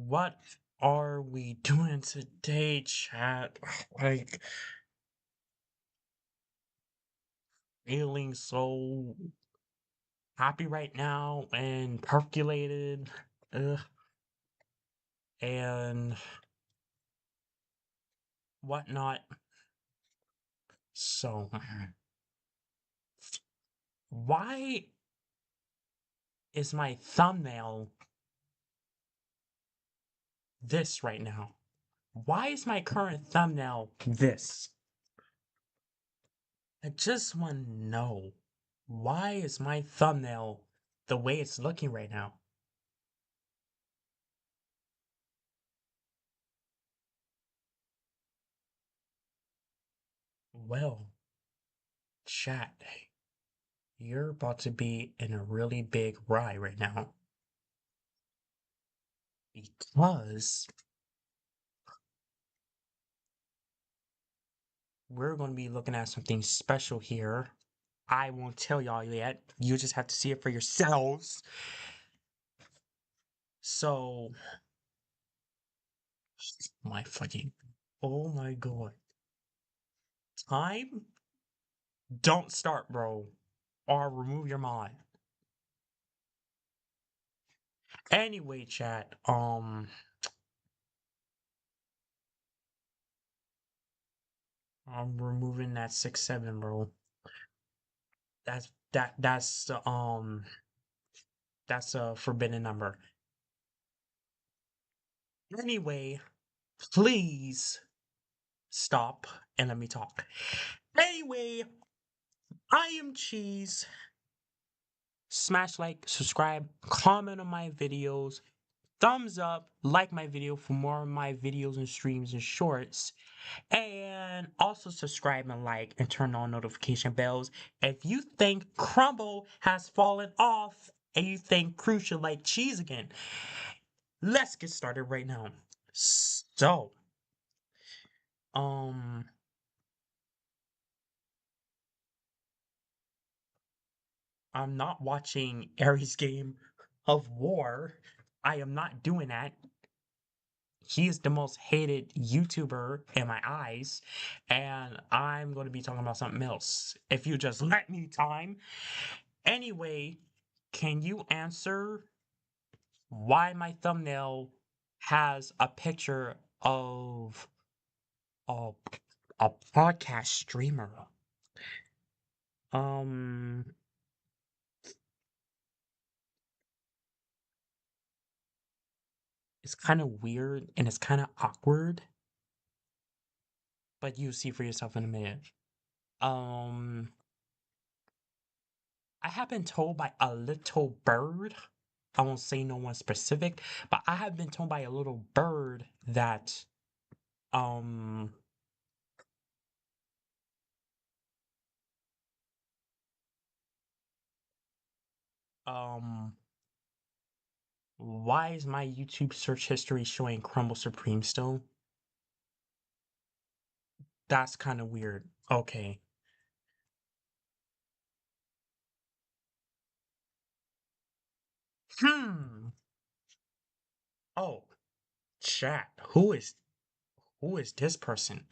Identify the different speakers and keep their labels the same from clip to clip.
Speaker 1: What are we doing today, chat? Like, feeling so happy right now and percolated, ugh, and whatnot. So, why is my thumbnail this right now? Why is my current thumbnail this? I just want to know, why is my thumbnail the way it's looking right now? Well, chat, you're about to be in a really big ride right now because we're going to be looking at something special here. I won't tell y'all yet. You just have to see it for yourselves. So, my fucking, oh my god. Time? Don't start, bro. Or remove your mind. Anyway, chat, I'm removing that 6-7, bro. That's a forbidden number. Anyway, please stop and let me talk. Anyway, I am Cheese. Smash like, subscribe, comment on my videos, thumbs up, like my video for more of my videos and streams and shorts. And also subscribe and like and turn on notification bells if you think Crumble has fallen off and you think Crew should like cheese again. Let's get started right now. So, um, I'm not watching Aries Game of War. I am not doing that. He is the most hated YouTuber in my eyes, and I'm going to be talking about something else. If you just let me time. Anyway, can you answer why my thumbnail has a picture of a, a podcast streamer? Um, it's kind of weird and it's kind of awkward, but you see for yourself in a minute. Um, I have been told by a little bird, I won't say no one specific, but I have been told by a little bird that um um why is my YouTube search history showing Crumble Supreme still? That's kind of weird. Okay. Hmm. Oh, chat. Who is this person?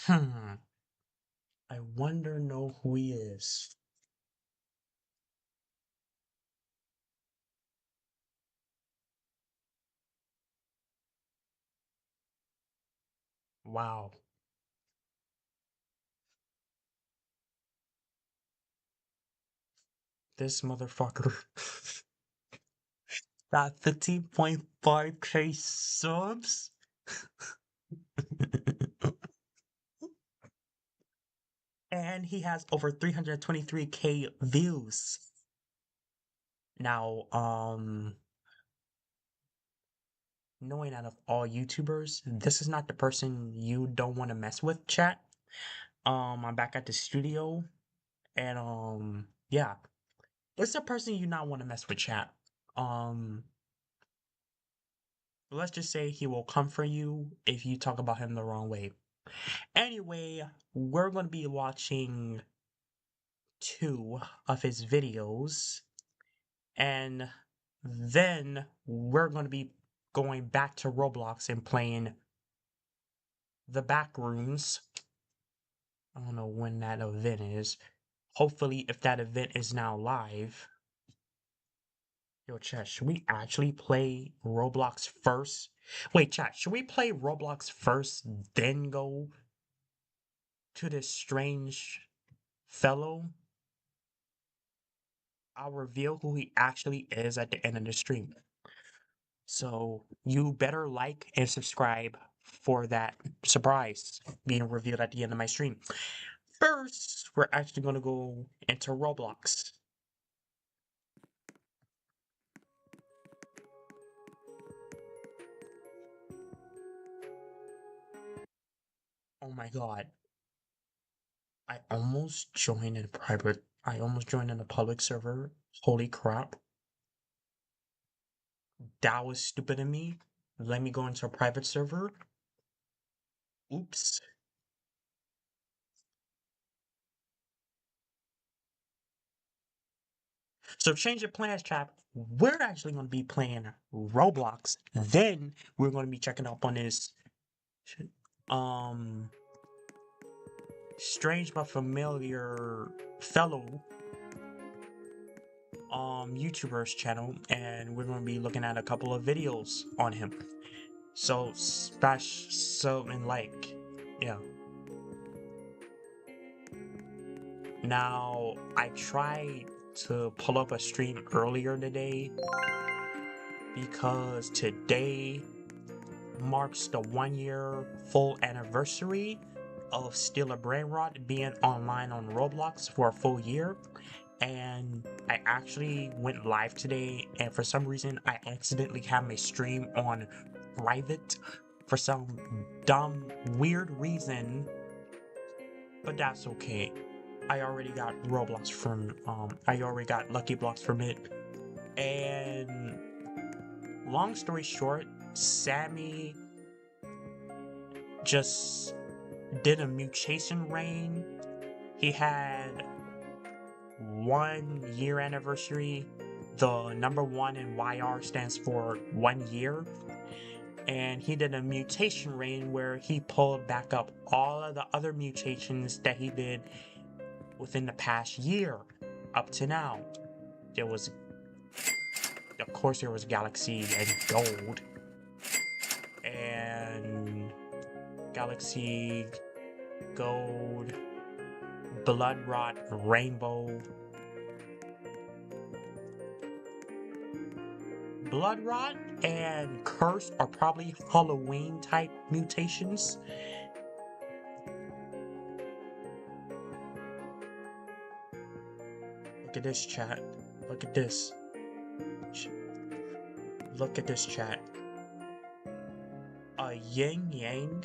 Speaker 1: Hmm. I wonder know who he is. Wow. This motherfucker got 15.5K subs. And he has over 323K views. Now, knowing out of all YouTubers, this is not the person you don't want to mess with, chat. I'm back at the studio, and yeah, it's a person you not want to mess with, chat. Um, let's just say he will come for you if you talk about him the wrong way. Anyway, we're gonna be watching two of his videos. And then we're going to be going back to Roblox and playing the back rooms. I don't know when that event is. Hopefully, if that event is now live. Yo, chat, should we actually play Roblox first? Wait, chat, should we play Roblox first, then go to this strange fellow? I'll reveal who he actually is at the end of the stream. So you better like and subscribe for that surprise being revealed at the end of my stream. First, we're actually going to go into Roblox. Oh my god. I almost joined in private. I almost joined in a public server. Holy crap. That was stupid of me. Let me go into a private server. Oops. So change of plans, chap. We're actually going to be playing Roblox. Then we're going to be checking up on this um strange but familiar fellow YouTuber's channel, and we're going to be looking at a couple of videos on him. So smash sub and like, yeah. Now I tried to pull up a stream earlier today because today marks the 1 year full anniversary of Steal a Brain Rot being online on Roblox for a full year. And I actually went live today, and for some reason I accidentally had my stream on private for some dumb weird reason, but that's okay. I already got Roblox from I already got Lucky Blocks from it. And long story short, Sammy just did a mutation reign. He had 1 year anniversary. The number 1 in YR stands for 1 year. And he did a mutation reign where he pulled back up all of the other mutations that he did within the past year up to now. There was, of course, there was Galaxy and Gold, and Galaxy, Gold, Blood Rot, Rainbow. Blood Rot and Curse are probably Halloween type mutations. Look at this, chat. Look at this. Look at this, chat. A yin yang.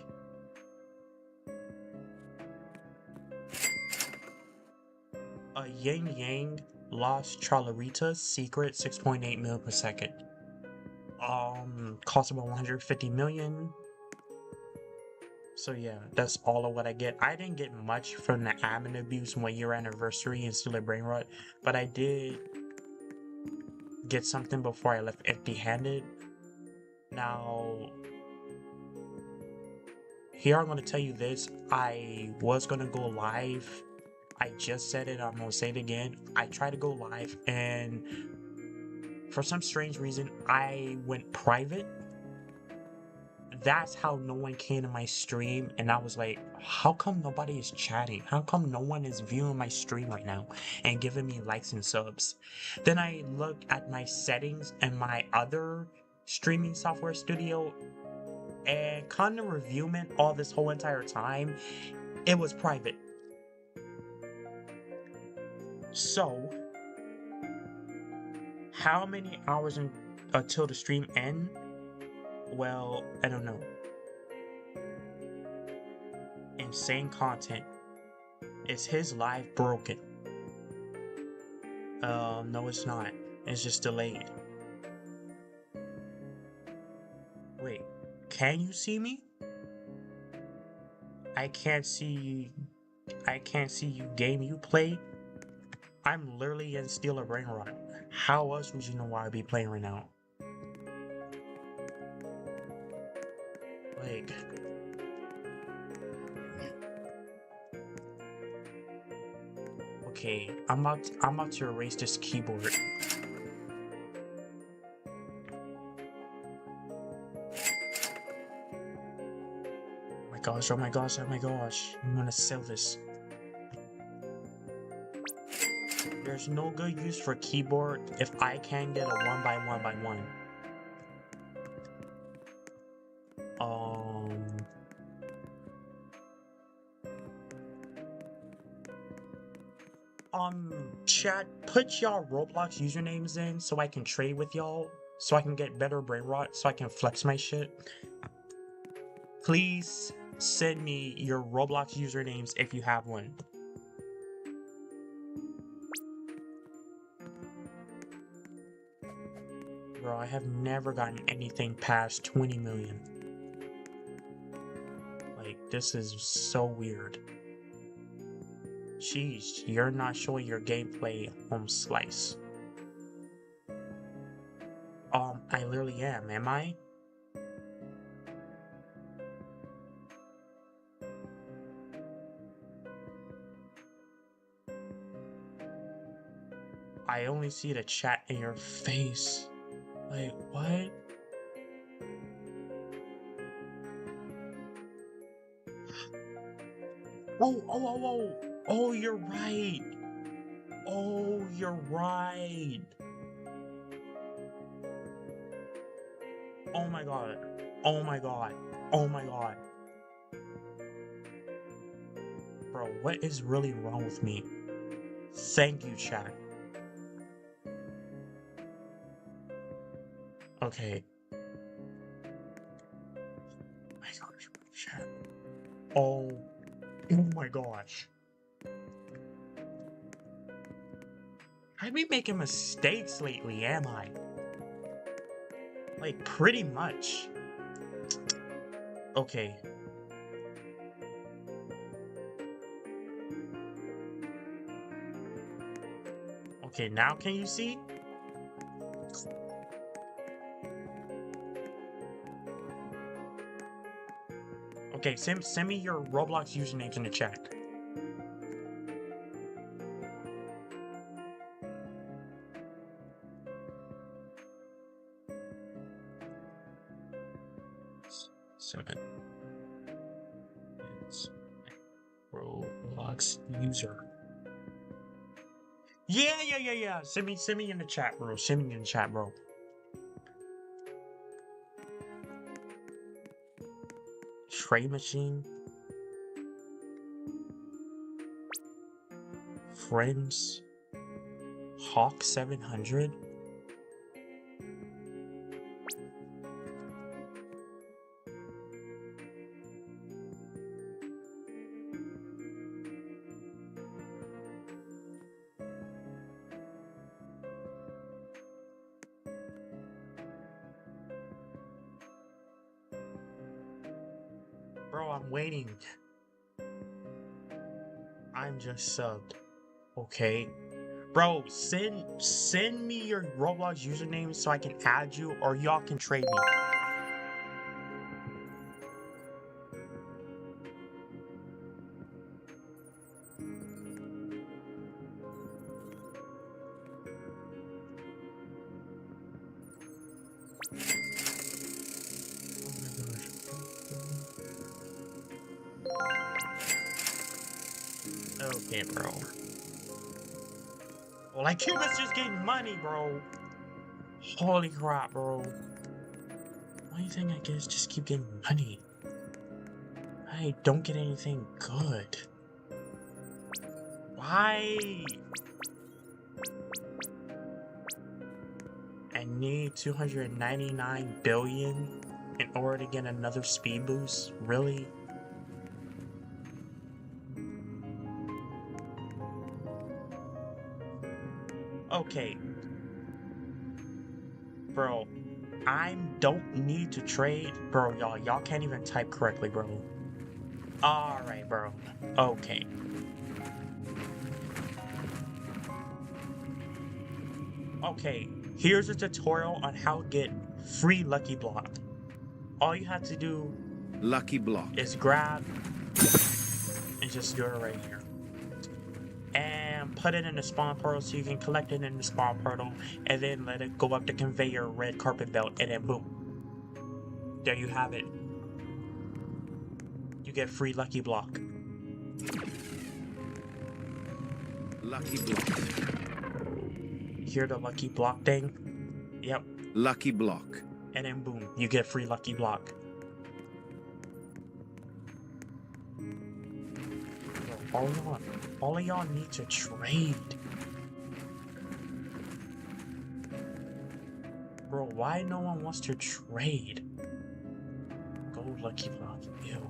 Speaker 1: A yin yang lost Charlarita secret 6.8 mil per second. Cost about 150 million. So yeah, that's all of what I get. I didn't get much from the admin abuse 1 year anniversary and Steal a Brain Rot, but I did get something before I left empty-handed. Now, here I'm going to tell you this. I was going to go live. I just said it. I'm going to say it again. I tried to go live, and for some strange reason, I went private. That's how no one came to my stream, and I was like, how come nobody is chatting? How come no one is viewing my stream right now and giving me likes and subs? Then I look at my settings and my other streaming software studio, and content reviewment all this whole entire time, it was private. So, how many hours until the stream end? Well, I don't know. Insane content. Is his live broken? No, it's not. It's just delayed. Wait, can you see me? I can't see you game you play. I'm literally in Steal a Brain Rot. How else would you know why I'd be playing right now? Like, okay, I'm about to erase this keyboard. Oh my gosh, oh my gosh, oh my gosh. I'm gonna sell this. There's no good use for keyboard if I can't get a 1 by 1 by 1. Um, Chat, put y'all Roblox usernames in so I can trade with y'all, so I can get better brain rot, so I can flex my shit. Please send me your Roblox usernames if you have one. Bro, I have never gotten anything past 20 million. Like, this is so weird. Jeez, you're not showing your gameplay on Slice. I literally am I? I only see the chat in your face. Like, what? Oh, oh, you're right. Oh, you're right. Oh my god. Oh my god. Oh my god. Bro, what is really wrong with me? Thank you, chat. Okay. My gosh, chat. Oh my gosh. I've been making mistakes lately, am I? Like, pretty much. Okay. Okay, now can you see? Okay, send me your Roblox usernames in the chat. Seven. It's Roblox user. Yeah. Send me in the chat, bro. Send me in the chat, bro. Trade machine. Friends. Hawk 700. Bro, I'm waiting. I'm just subbed. Okay. Bro, send me your Roblox username so I can add you, or y'all can trade me. Okay, bro. Well, like, Cuba's just getting money, bro. Holy crap, bro. Only thing I get is just keep getting money. I don't get anything good. Why? I need 299 billion in order to get another speed boost? Really? Okay. Bro, I don't need to trade. Bro, y'all can't even type correctly, bro. Alright, bro. Okay. Okay, here's a tutorial on how to get free Lucky Block. All you have to do
Speaker 2: Lucky block.
Speaker 1: is grab and just do it right here. And put it in the spawn portal so you can collect it in the spawn portal and then let it go up the conveyor red carpet belt and then boom. There you have it. You get free Lucky Block.
Speaker 2: Lucky block.
Speaker 1: Hear the Lucky Block thing? Yep.
Speaker 2: Lucky block.
Speaker 1: And then boom, you get free Lucky Block. Bro, all of y'all need to trade. Bro, why no one wants to trade? Go Lucky Block. Ew.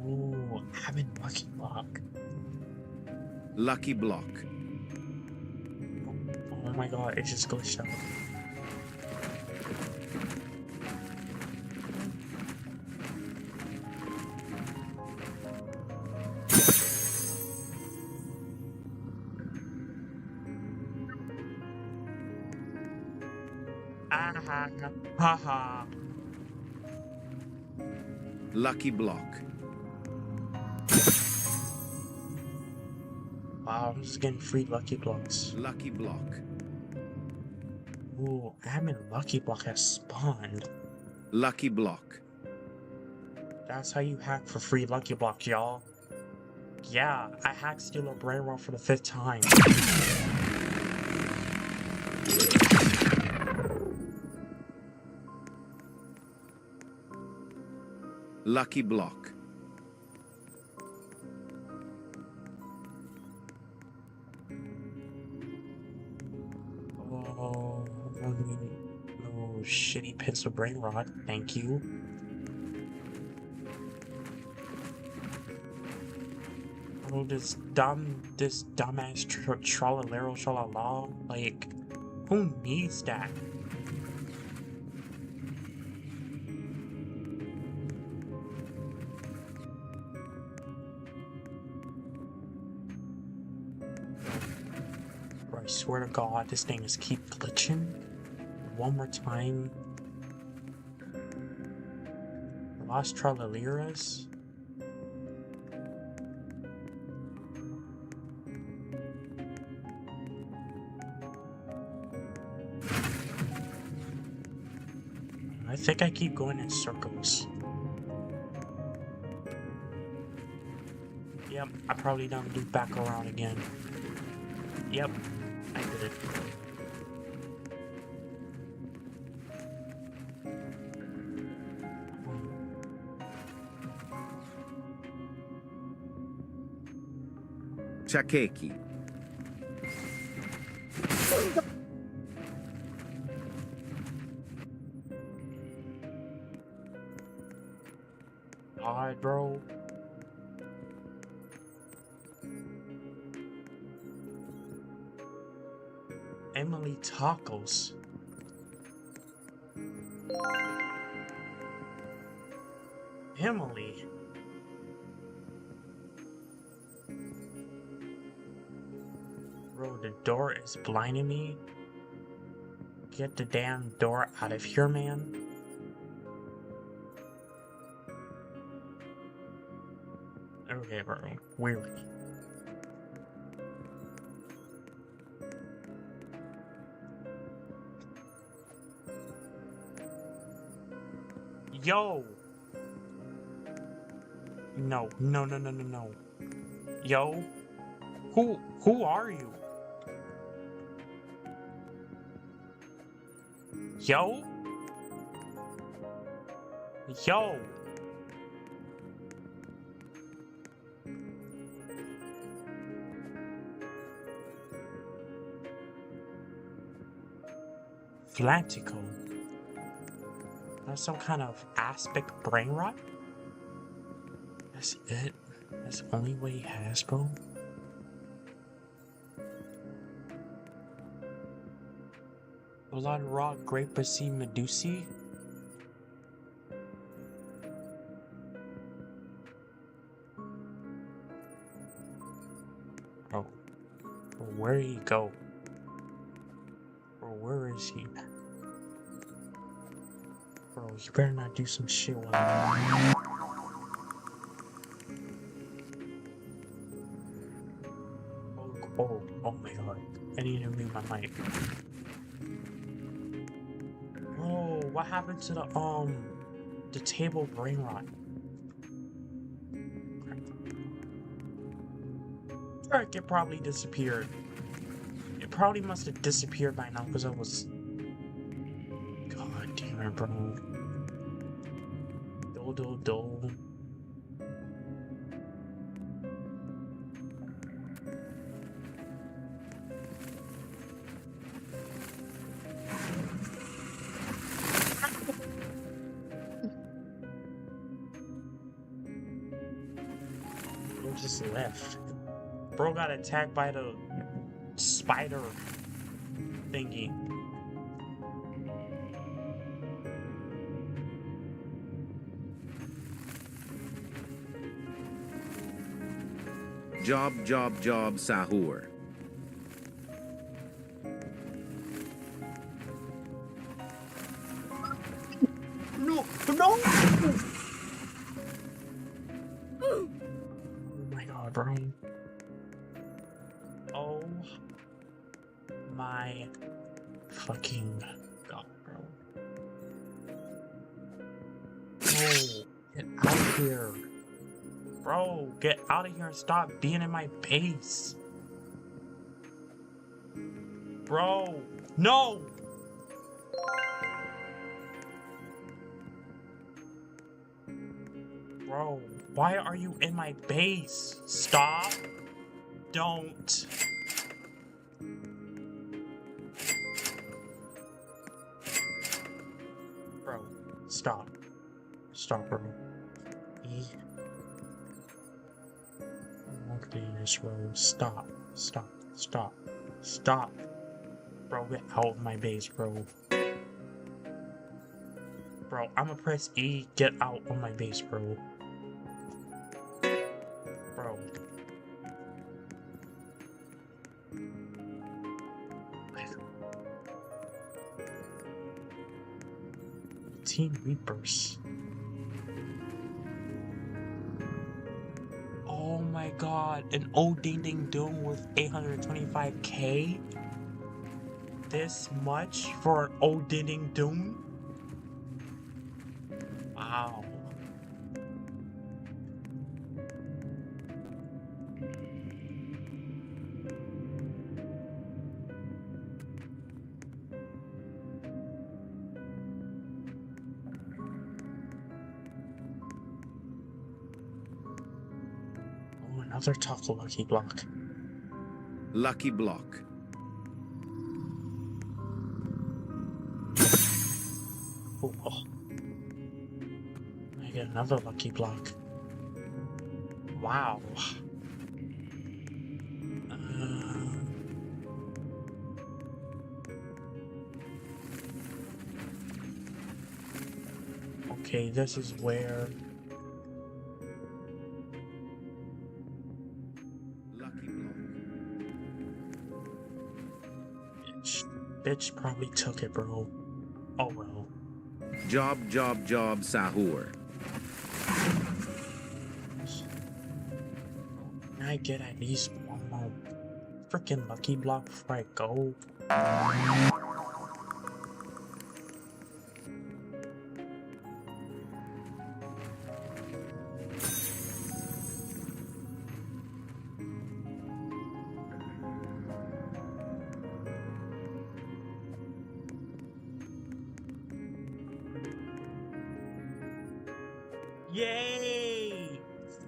Speaker 1: Ooh, having Lucky Block.
Speaker 2: Lucky block.
Speaker 1: Oh my god, it just glitched out. Ah ha ha.
Speaker 2: Lucky block.
Speaker 1: Wow, I'm just getting free Lucky Blocks.
Speaker 2: Lucky block.
Speaker 1: Ooh, having Lucky Block has spawned.
Speaker 2: Lucky block.
Speaker 1: That's how you hack for free Lucky Block, y'all. Yeah, I hacked Steal a Brain Rot for the 5th time.
Speaker 2: Lucky block.
Speaker 1: Oh, no shitty pencil brain rot. Thank you. Oh, this dumbass trollalero shalala. Like, who needs that? Bro, I swear to God, this thing is keep glitching. One more time. Lost Trollalieras. I think I keep going in circles. Yep, I probably don't loop back around again. Yep, I did it.
Speaker 2: Chakeki.
Speaker 1: God, bro. Emily Tacos. Emily. Bro, the door is blinding me. Get the damn door out of here, man. Okay, bro. Weird. Yo! No, no, no, no, no, no. Yo? Who are you? Yo? Yo! Flantico. That's some kind of aspic brain rot? That's it? That's the only way he has, bro? Blood Rock Grapeaceae Medusae? Bro, where did he go? Bro, where is he? Bro, you better not do some shit while I'm... Oh my god. I need to mute my mic. Bro, what happened to the table brain rot? Frick, it probably disappeared. It probably must have disappeared by now because I was... God damn it, bro. Do. Bro just left. Bro got attacked by the spider thingy.
Speaker 2: Job, sahur.
Speaker 1: No! No! Oh my god, bro. Oh my fucking god, bro. Bro, get out of here. Bro, get out of here and stop being in my base. Bro, no! Bro, why are you in my base? Stop. Don't. Bro, stop. Stop, bro. Okay, this road. Stop. Stop. Stop. Stop. Bro, get out of my base, bro. Bro, I'ma press E. Get out of my base, bro. Bro. Team Reapers. Oh my god, an old ding ding doom with 825k? This much for an old ding ding doom? Wow. Oh, another tough lucky block.
Speaker 2: Lucky block.
Speaker 1: Oh. I get another lucky block. Wow. Okay, this is where...
Speaker 2: Lucky block.
Speaker 1: Bitch probably took it, bro. Oh well.
Speaker 2: Job, sahur.
Speaker 1: Can I get at least one more freaking lucky block before I go? Yay!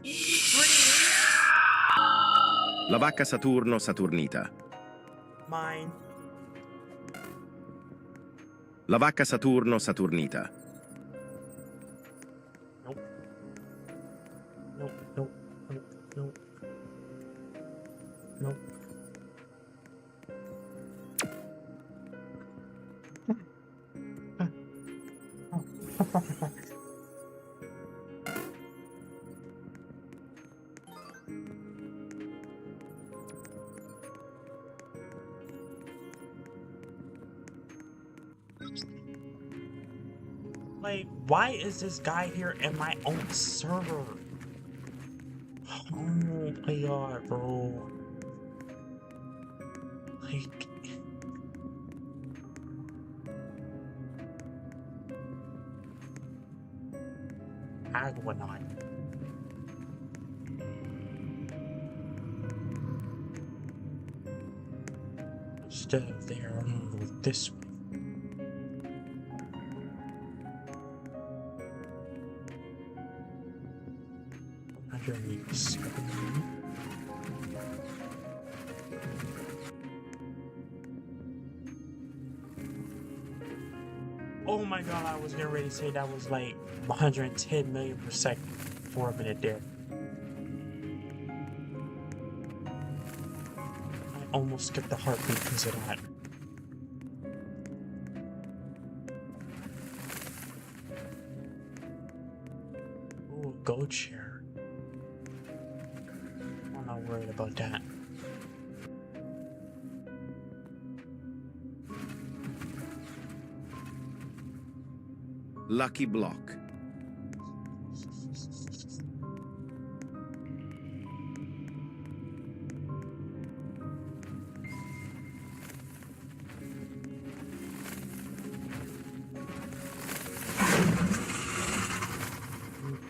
Speaker 1: Free!
Speaker 2: La vacca Saturno Saturnita.
Speaker 1: Mine.
Speaker 2: La vacca Saturno Saturnita.
Speaker 1: Nope. Nope, nope, nope, nope. Nope. Like, why is this guy here in my own server? Oh my god, bro. Like, Agwanon. Instead of there, I'm gonna go this way. Underneath. Oh my god, I was getting ready to say that was like 110 million per second for a minute there. I almost skipped the heartbeat because of that. Ooh, a gold chair. I'm not worried about that.
Speaker 2: Lucky block.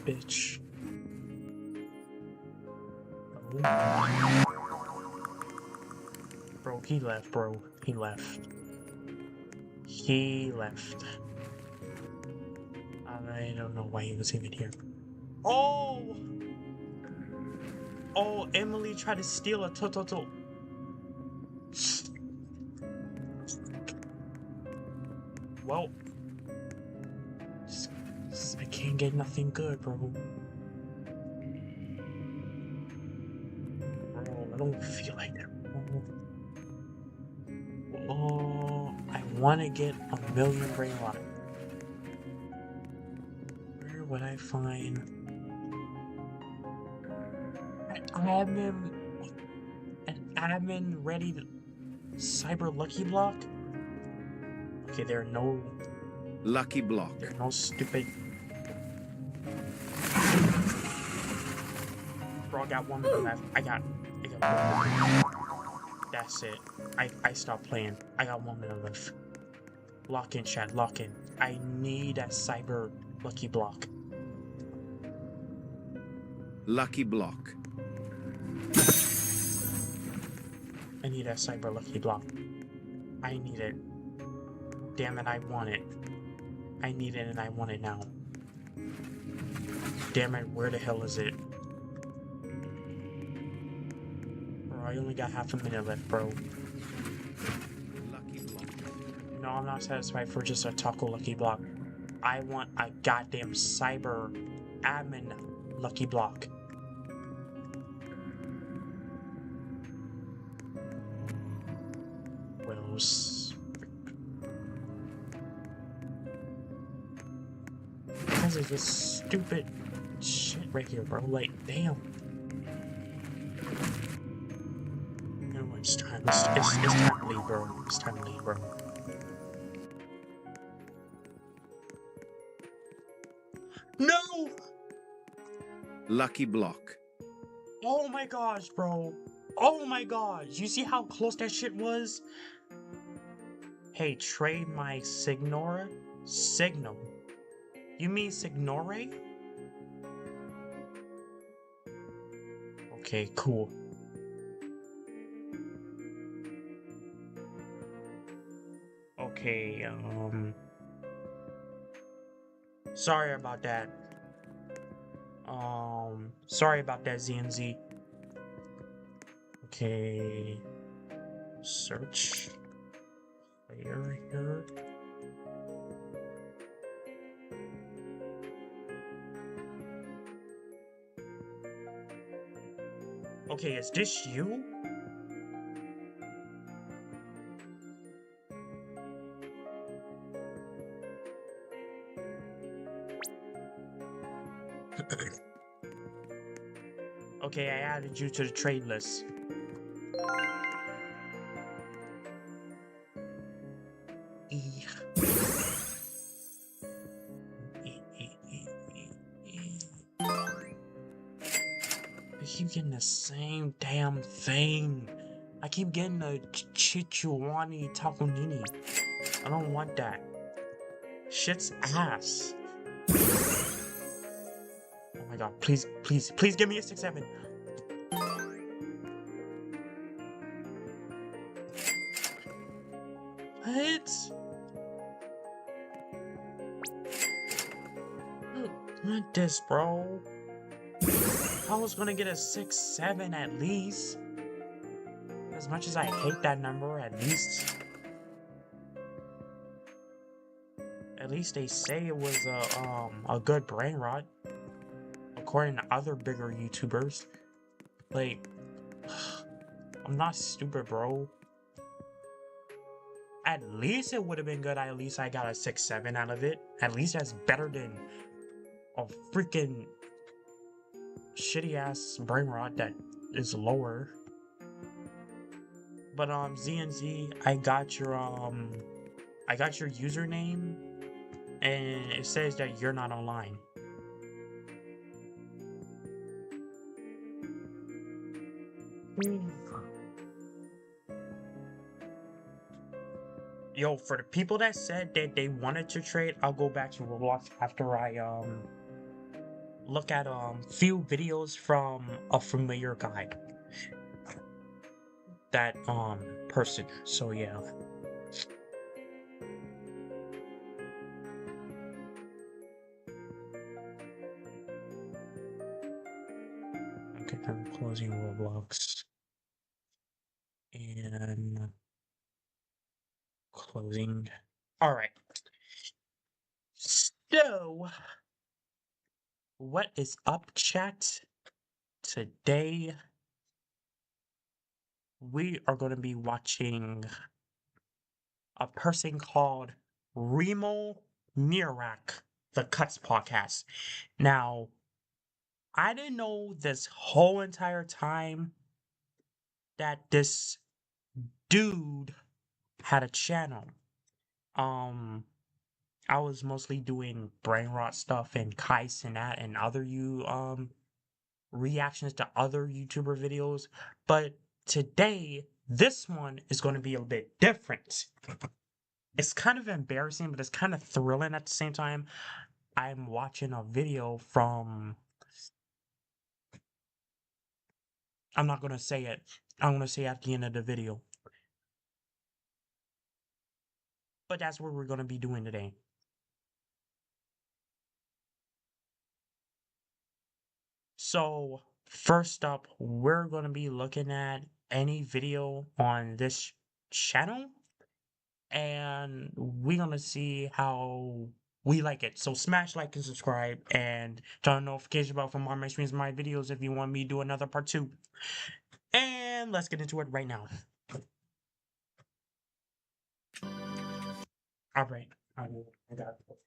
Speaker 1: Bitch. Bro, he left, bro. He left. He left. I don't know why he was even here. Oh! Oh, Emily tried to steal a Tototo. Well, I can't get nothing good, bro. Bro, I don't feel like that, bro. Oh, I want to get a million brain lock. Where would I find an admin ready to cyber lucky block? Okay, there are no
Speaker 2: Lucky block.
Speaker 1: there are no stupid. Bro, I got 1 minute left. I got 1 minute. That's it. I stopped playing. I got 1 minute left. Lock in, chat. Lock in. I need a cyber lucky block.
Speaker 2: Lucky block.
Speaker 1: I need a cyber lucky block. I need it. Damn it, I want it. I need it and I want it now. Damn it, where the hell is it? Bro, I only got half a minute left, bro.
Speaker 2: Lucky block.
Speaker 1: No, I'm not satisfied for just a taco lucky block. I want a goddamn cyber admin lucky block. Well, because of this stupid shit right here, bro. Like, damn. You know, it's time. It's time to leave, bro. It's time to leave, bro. No!
Speaker 2: Lucky block.
Speaker 1: Oh my gosh, bro. Oh my gosh. You see how close that shit was? Hey, trade my Signora? Signal. You mean Signore? Okay, cool. Okay, sorry about that. Sorry about that, ZNZ. Okay. Search. Player here. Okay, is this you? Okay, I added you to the trade list. keep getting the same damn thing. I keep getting the Chichuani Takunini. I don't want that. Shit's ass. Oh my god, please, please, please give me a 6-7. What? I don't want this, bro. I was gonna get a 6-7 at least. As much as I hate that number, at least they say it was a good brain rot, according to other bigger YouTubers. Like, I'm not stupid, bro. At least it would have been good. At least I got a 6-7 out of it. At least that's better than a freaking shitty ass brain rot that is lower. But ZNZ, I got your username, and it says that you're not online. Yo, for the people that said that they wanted to trade, I'll go back to Roblox after I look at few videos from a familiar guy. That person. So yeah. Okay, I'm closing Roblox and closing. All right. So, what is up, chat? Today we are going to be watching a person called Remo Mirak, the Cuts podcast. Now, I didn't know this whole entire time that this dude had a channel. Um, I was mostly doing brain rot stuff and Kais and that and other reactions to other YouTuber videos, but today this one is going to be a bit different. It's kind of embarrassing, but it's kind of thrilling at the same time. I'm watching a video from, I'm not going to say it. I'm going to say at the end of the video. But that's what we're going to be doing today. So, first up, we're going to be looking at any video on this channel, and we're going to see how we like it. So, smash like and subscribe, and turn on notifications about for more my streams and my videos if you want me to do another part 2. And let's get into it right now. All right. I got it.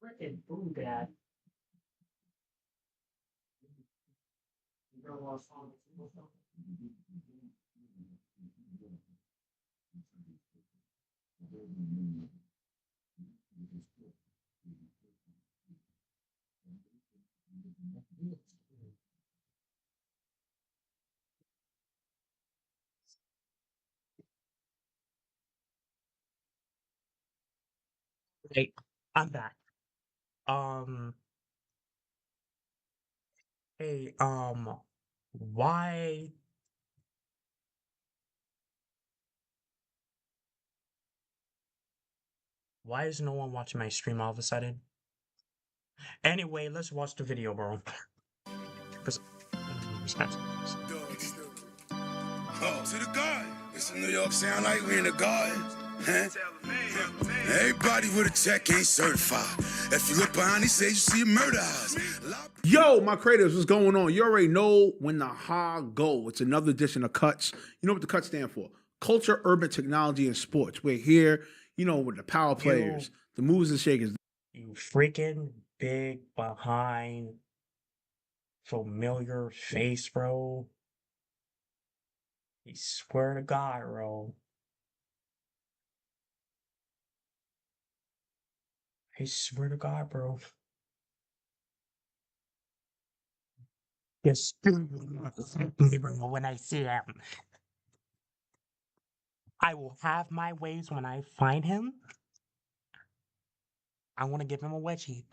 Speaker 1: Freaking boom, Dad. Hey, I'm back. Um, hey, why why is no one watching my stream all of a sudden? Anyway, let's watch the video, bro. Because
Speaker 3: Oh, to the garden. It's a New York sound like we in the garden. Huh? Everybody with a check ain't certified. If you look behind these shades, you see a murder house.
Speaker 4: Yo, my creators, what's going on? You already know when the ha go. It's another edition of Cuts. You know what the Cuts stand for? Culture, urban technology, and sports. We're here, with the power players, the movers and shakers.
Speaker 1: you freaking big behind familiar face, bro. I swear to God, bro. I swear to God, bro. Just me, bro, when I see him. I will have my ways when I find him. I want to give him a wedgie.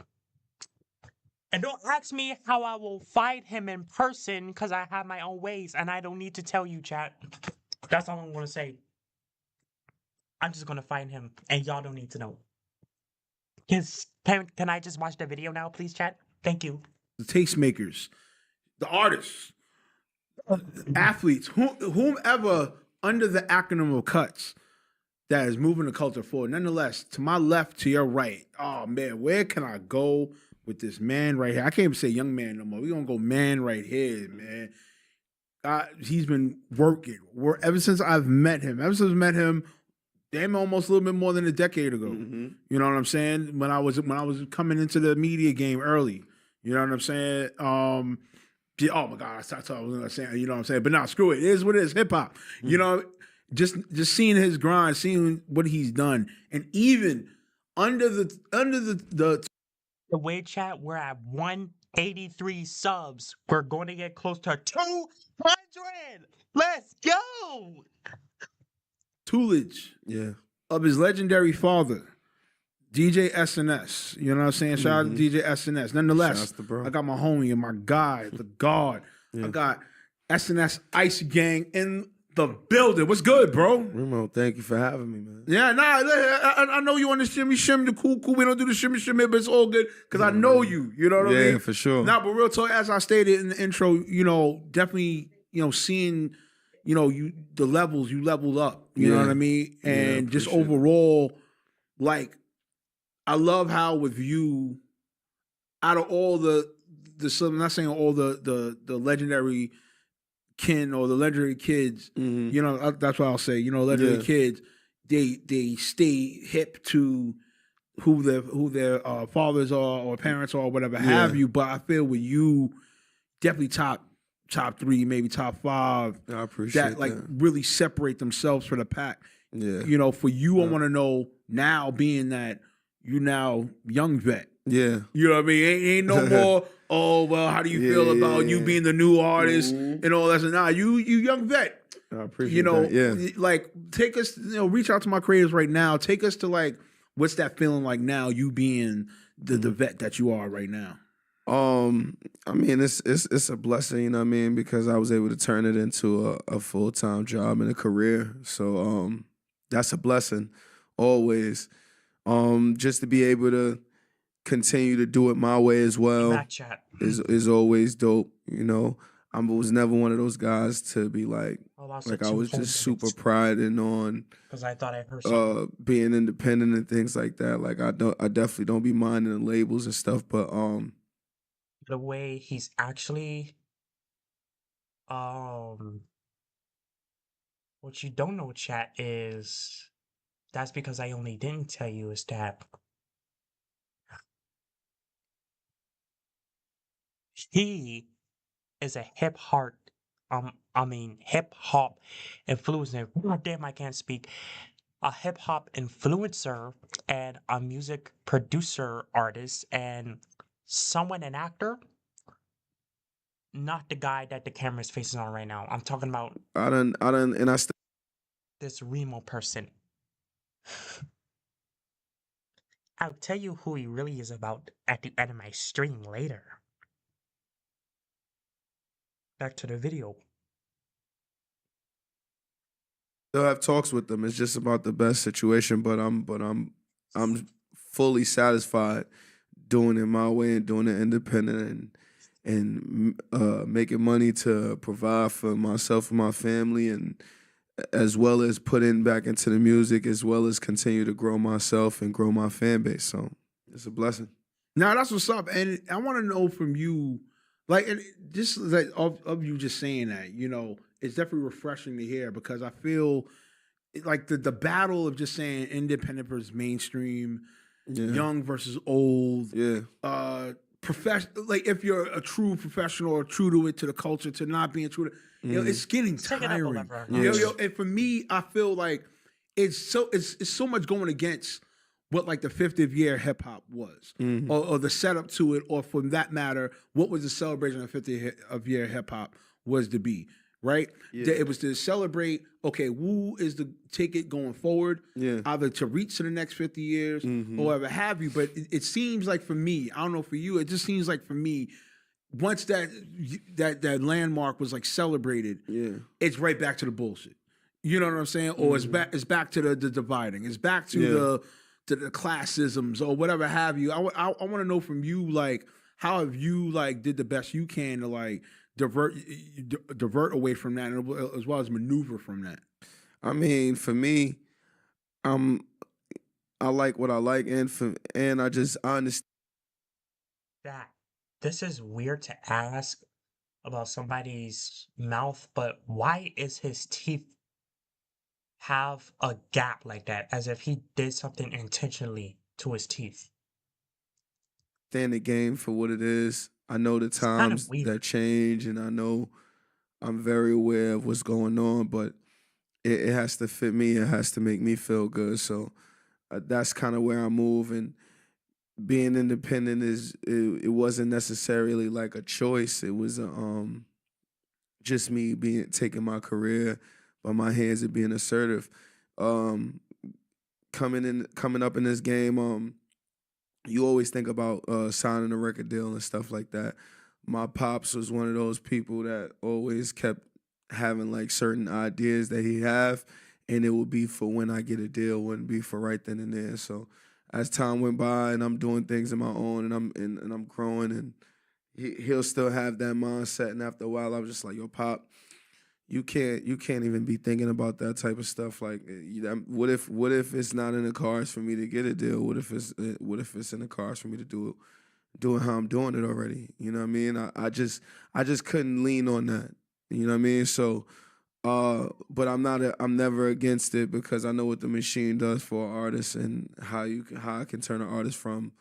Speaker 1: And don't ask me how I will fight him in person because I have my own ways and I don't need to tell you, chat. That's all I'm going to say. I'm just going to find him and y'all don't need to know. Can I just watch the video now, please, chat? Thank you.
Speaker 4: The tastemakers, the artists, athletes, whomever under the acronym of Cuts that is moving the culture forward. Nonetheless, to my left, to your right, oh man, where can I go with this man right here? I can't even say young man no more. We're going to go man right here, man. He's been working ever since I've met him. Ever since I met him, damn, almost a little bit more than a decade ago.
Speaker 3: Mm-hmm.
Speaker 4: You know what I'm saying? When I was coming into the media game early. You know what I'm saying? Oh my God, I thought I was gonna say, you know what I'm saying? But now screw it. It is what it is, hip hop. Mm-hmm. You know, just seeing his grind, seeing what he's done, and even under the
Speaker 1: way, chat, we're at 183 subs. We're going to get close to 200. Let's go.
Speaker 4: tutelage of his legendary father, DJ SNS. You know what I'm saying? Shout out to DJ SNS. Nonetheless, I got my homie and my guy, the God. I got SNS Ice Gang in the building. What's good, bro?
Speaker 5: Remo, thank you for having me, man.
Speaker 4: Yeah, I know you on the shimmy, the cool. We don't do the shimmy, but it's all good because I know you. You know what I mean?
Speaker 5: Yeah, for sure.
Speaker 4: Nah, but real talk, as I stated in the intro, definitely, seeing, you the levels you leveled up. You know what I mean? And just overall, like, I love how with you, out of all I'm not saying all the legendary kin or the legendary kids, that's what I'll say. Legendary kids, they stay hip to who their fathers are or parents are or whatever have you. But I feel with you, definitely top 3, maybe top 5.
Speaker 5: I appreciate
Speaker 4: that. Really separate themselves from the pack.
Speaker 5: Yeah.
Speaker 4: For you, I want to know now, being that you now young vet.
Speaker 5: Yeah.
Speaker 4: You know what I mean? Ain't no more, oh, well, how do you feel about you being the new artist and all that? Nah, you young vet.
Speaker 5: I appreciate that. Yeah.
Speaker 4: Like, take us, reach out to my creators right now. Take us to, like, what's that feeling like now, you being the vet that you are right now?
Speaker 5: I mean, it's a blessing, you know what I mean, because I was able to turn it into a full-time job and a career. So that's a blessing always. Just to be able to continue to do it my way as well is always dope. I was never one of those guys to be like I was just super priding on
Speaker 1: because I thought I heard something.
Speaker 5: Being independent and things like that. Like I definitely don't be minding the labels and stuff, but
Speaker 1: the way he's actually what you don't know, chat, is that's because I only didn't tell you is that he is a hip hop hip hop influencer. God damn, I can't speak. A hip hop influencer and a music producer, artist, and someone an actor. Not the guy that the camera is facing on right now. I'm talking about
Speaker 5: and I still
Speaker 1: this Remo person. I'll tell you who he really is about at the end of my stream later. Back to the video.
Speaker 5: have talks with them. It's just about the best situation, I'm fully satisfied doing it my way and doing it independent and making money to provide for myself and my family, and as well as putting back into the music, as well as continue to grow myself and grow my fan base. So it's a blessing.
Speaker 4: Now that's what's up, and I want to know from you, like, and just like of you just saying that, it's definitely refreshing to hear because I feel like the battle of just saying independent versus mainstream,
Speaker 5: Yeah.
Speaker 4: young versus old,
Speaker 5: Yeah.
Speaker 4: professional. Like if you're a true professional or true to it, to the culture, to not being true to, it's getting
Speaker 1: Let's take it up a
Speaker 4: tiring.
Speaker 1: level.
Speaker 5: Yeah.
Speaker 4: And for me, I feel like it's so much going against what like the 50th year hip hop was, or the setup to it, or from that matter, what was the celebration of 50th of year hip hop was to be, right?
Speaker 5: Yeah.
Speaker 4: It was to celebrate, okay, who is the ticket going forward,
Speaker 5: Yeah.
Speaker 4: either to reach to the next 50 years or whatever have you. But it seems like for me, I don't know for you, it just seems like for me, once that landmark was like celebrated,
Speaker 5: Yeah.
Speaker 4: it's right back to the bullshit. You know what I'm saying? Or it's back to the dividing. It's back to
Speaker 5: Yeah.
Speaker 4: the classisms or whatever have you. I want to know from you, like, how have you like did the best you can to like divert away from that, and as well as maneuver from that.
Speaker 5: I mean, for me, I like what I like, and I understand.
Speaker 1: That this is weird to ask about somebody's mouth, but why is his teeth have a gap like that, as if he did something intentionally to his teeth?
Speaker 5: The game for what it is. I know the
Speaker 1: It's kind of
Speaker 5: times
Speaker 1: weird.
Speaker 5: that change, and I know I'm very aware of what's going on, but it has to fit me. It has to make me feel good. So that's kind of where I move. And being independent it wasn't necessarily like a choice. It was just me taking my career by my hands and being assertive. Um, coming up in this game, you always think about signing a record deal and stuff like that. My pops was one of those people that always kept having like certain ideas that he have, and it would be for when I get a deal, wouldn't be for right then and there. So as time went by and I'm doing things on my own and I'm growing, and he'll still have that mindset. And after a while, I was just like, "Yo, Pop, you can't even be thinking about that type of stuff. Like, what if it's not in the cards for me to get a deal? What if it's in the cards for me to do it how I'm doing it already? You know what I mean? I just couldn't lean on that. You know what I mean? So, but I'm never against it because I know what the machine does for an artist and how I can turn an artist from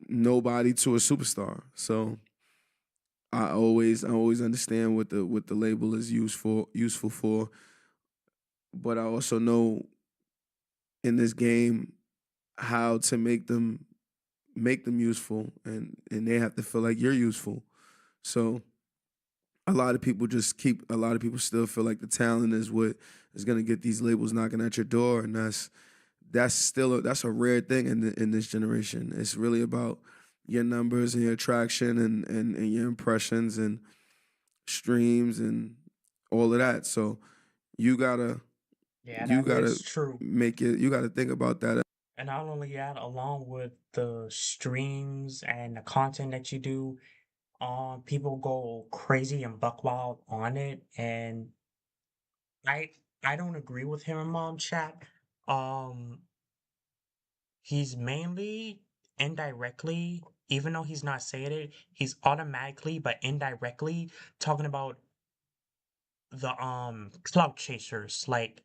Speaker 5: nobody to a superstar. So I always understand what the label is useful for, but I also know in this game how to make them useful, and they have to feel like you're useful. So a lot of people still feel like the talent is what is going to get these labels knocking at your door, and that's a rare thing in this generation. It's really about your numbers and your traction and your impressions and streams and all of that. So you gotta
Speaker 1: Yeah,
Speaker 5: you
Speaker 1: that
Speaker 5: gotta
Speaker 1: is true.
Speaker 5: you gotta think about that.
Speaker 1: And not only that, along with the streams and the content that you do, people go crazy and buck wild on it, and I I don't agree with him, Mom Chat. Um, he's mainly indirectly, even though he's not saying it, he's automatically but indirectly talking about the clout chasers, like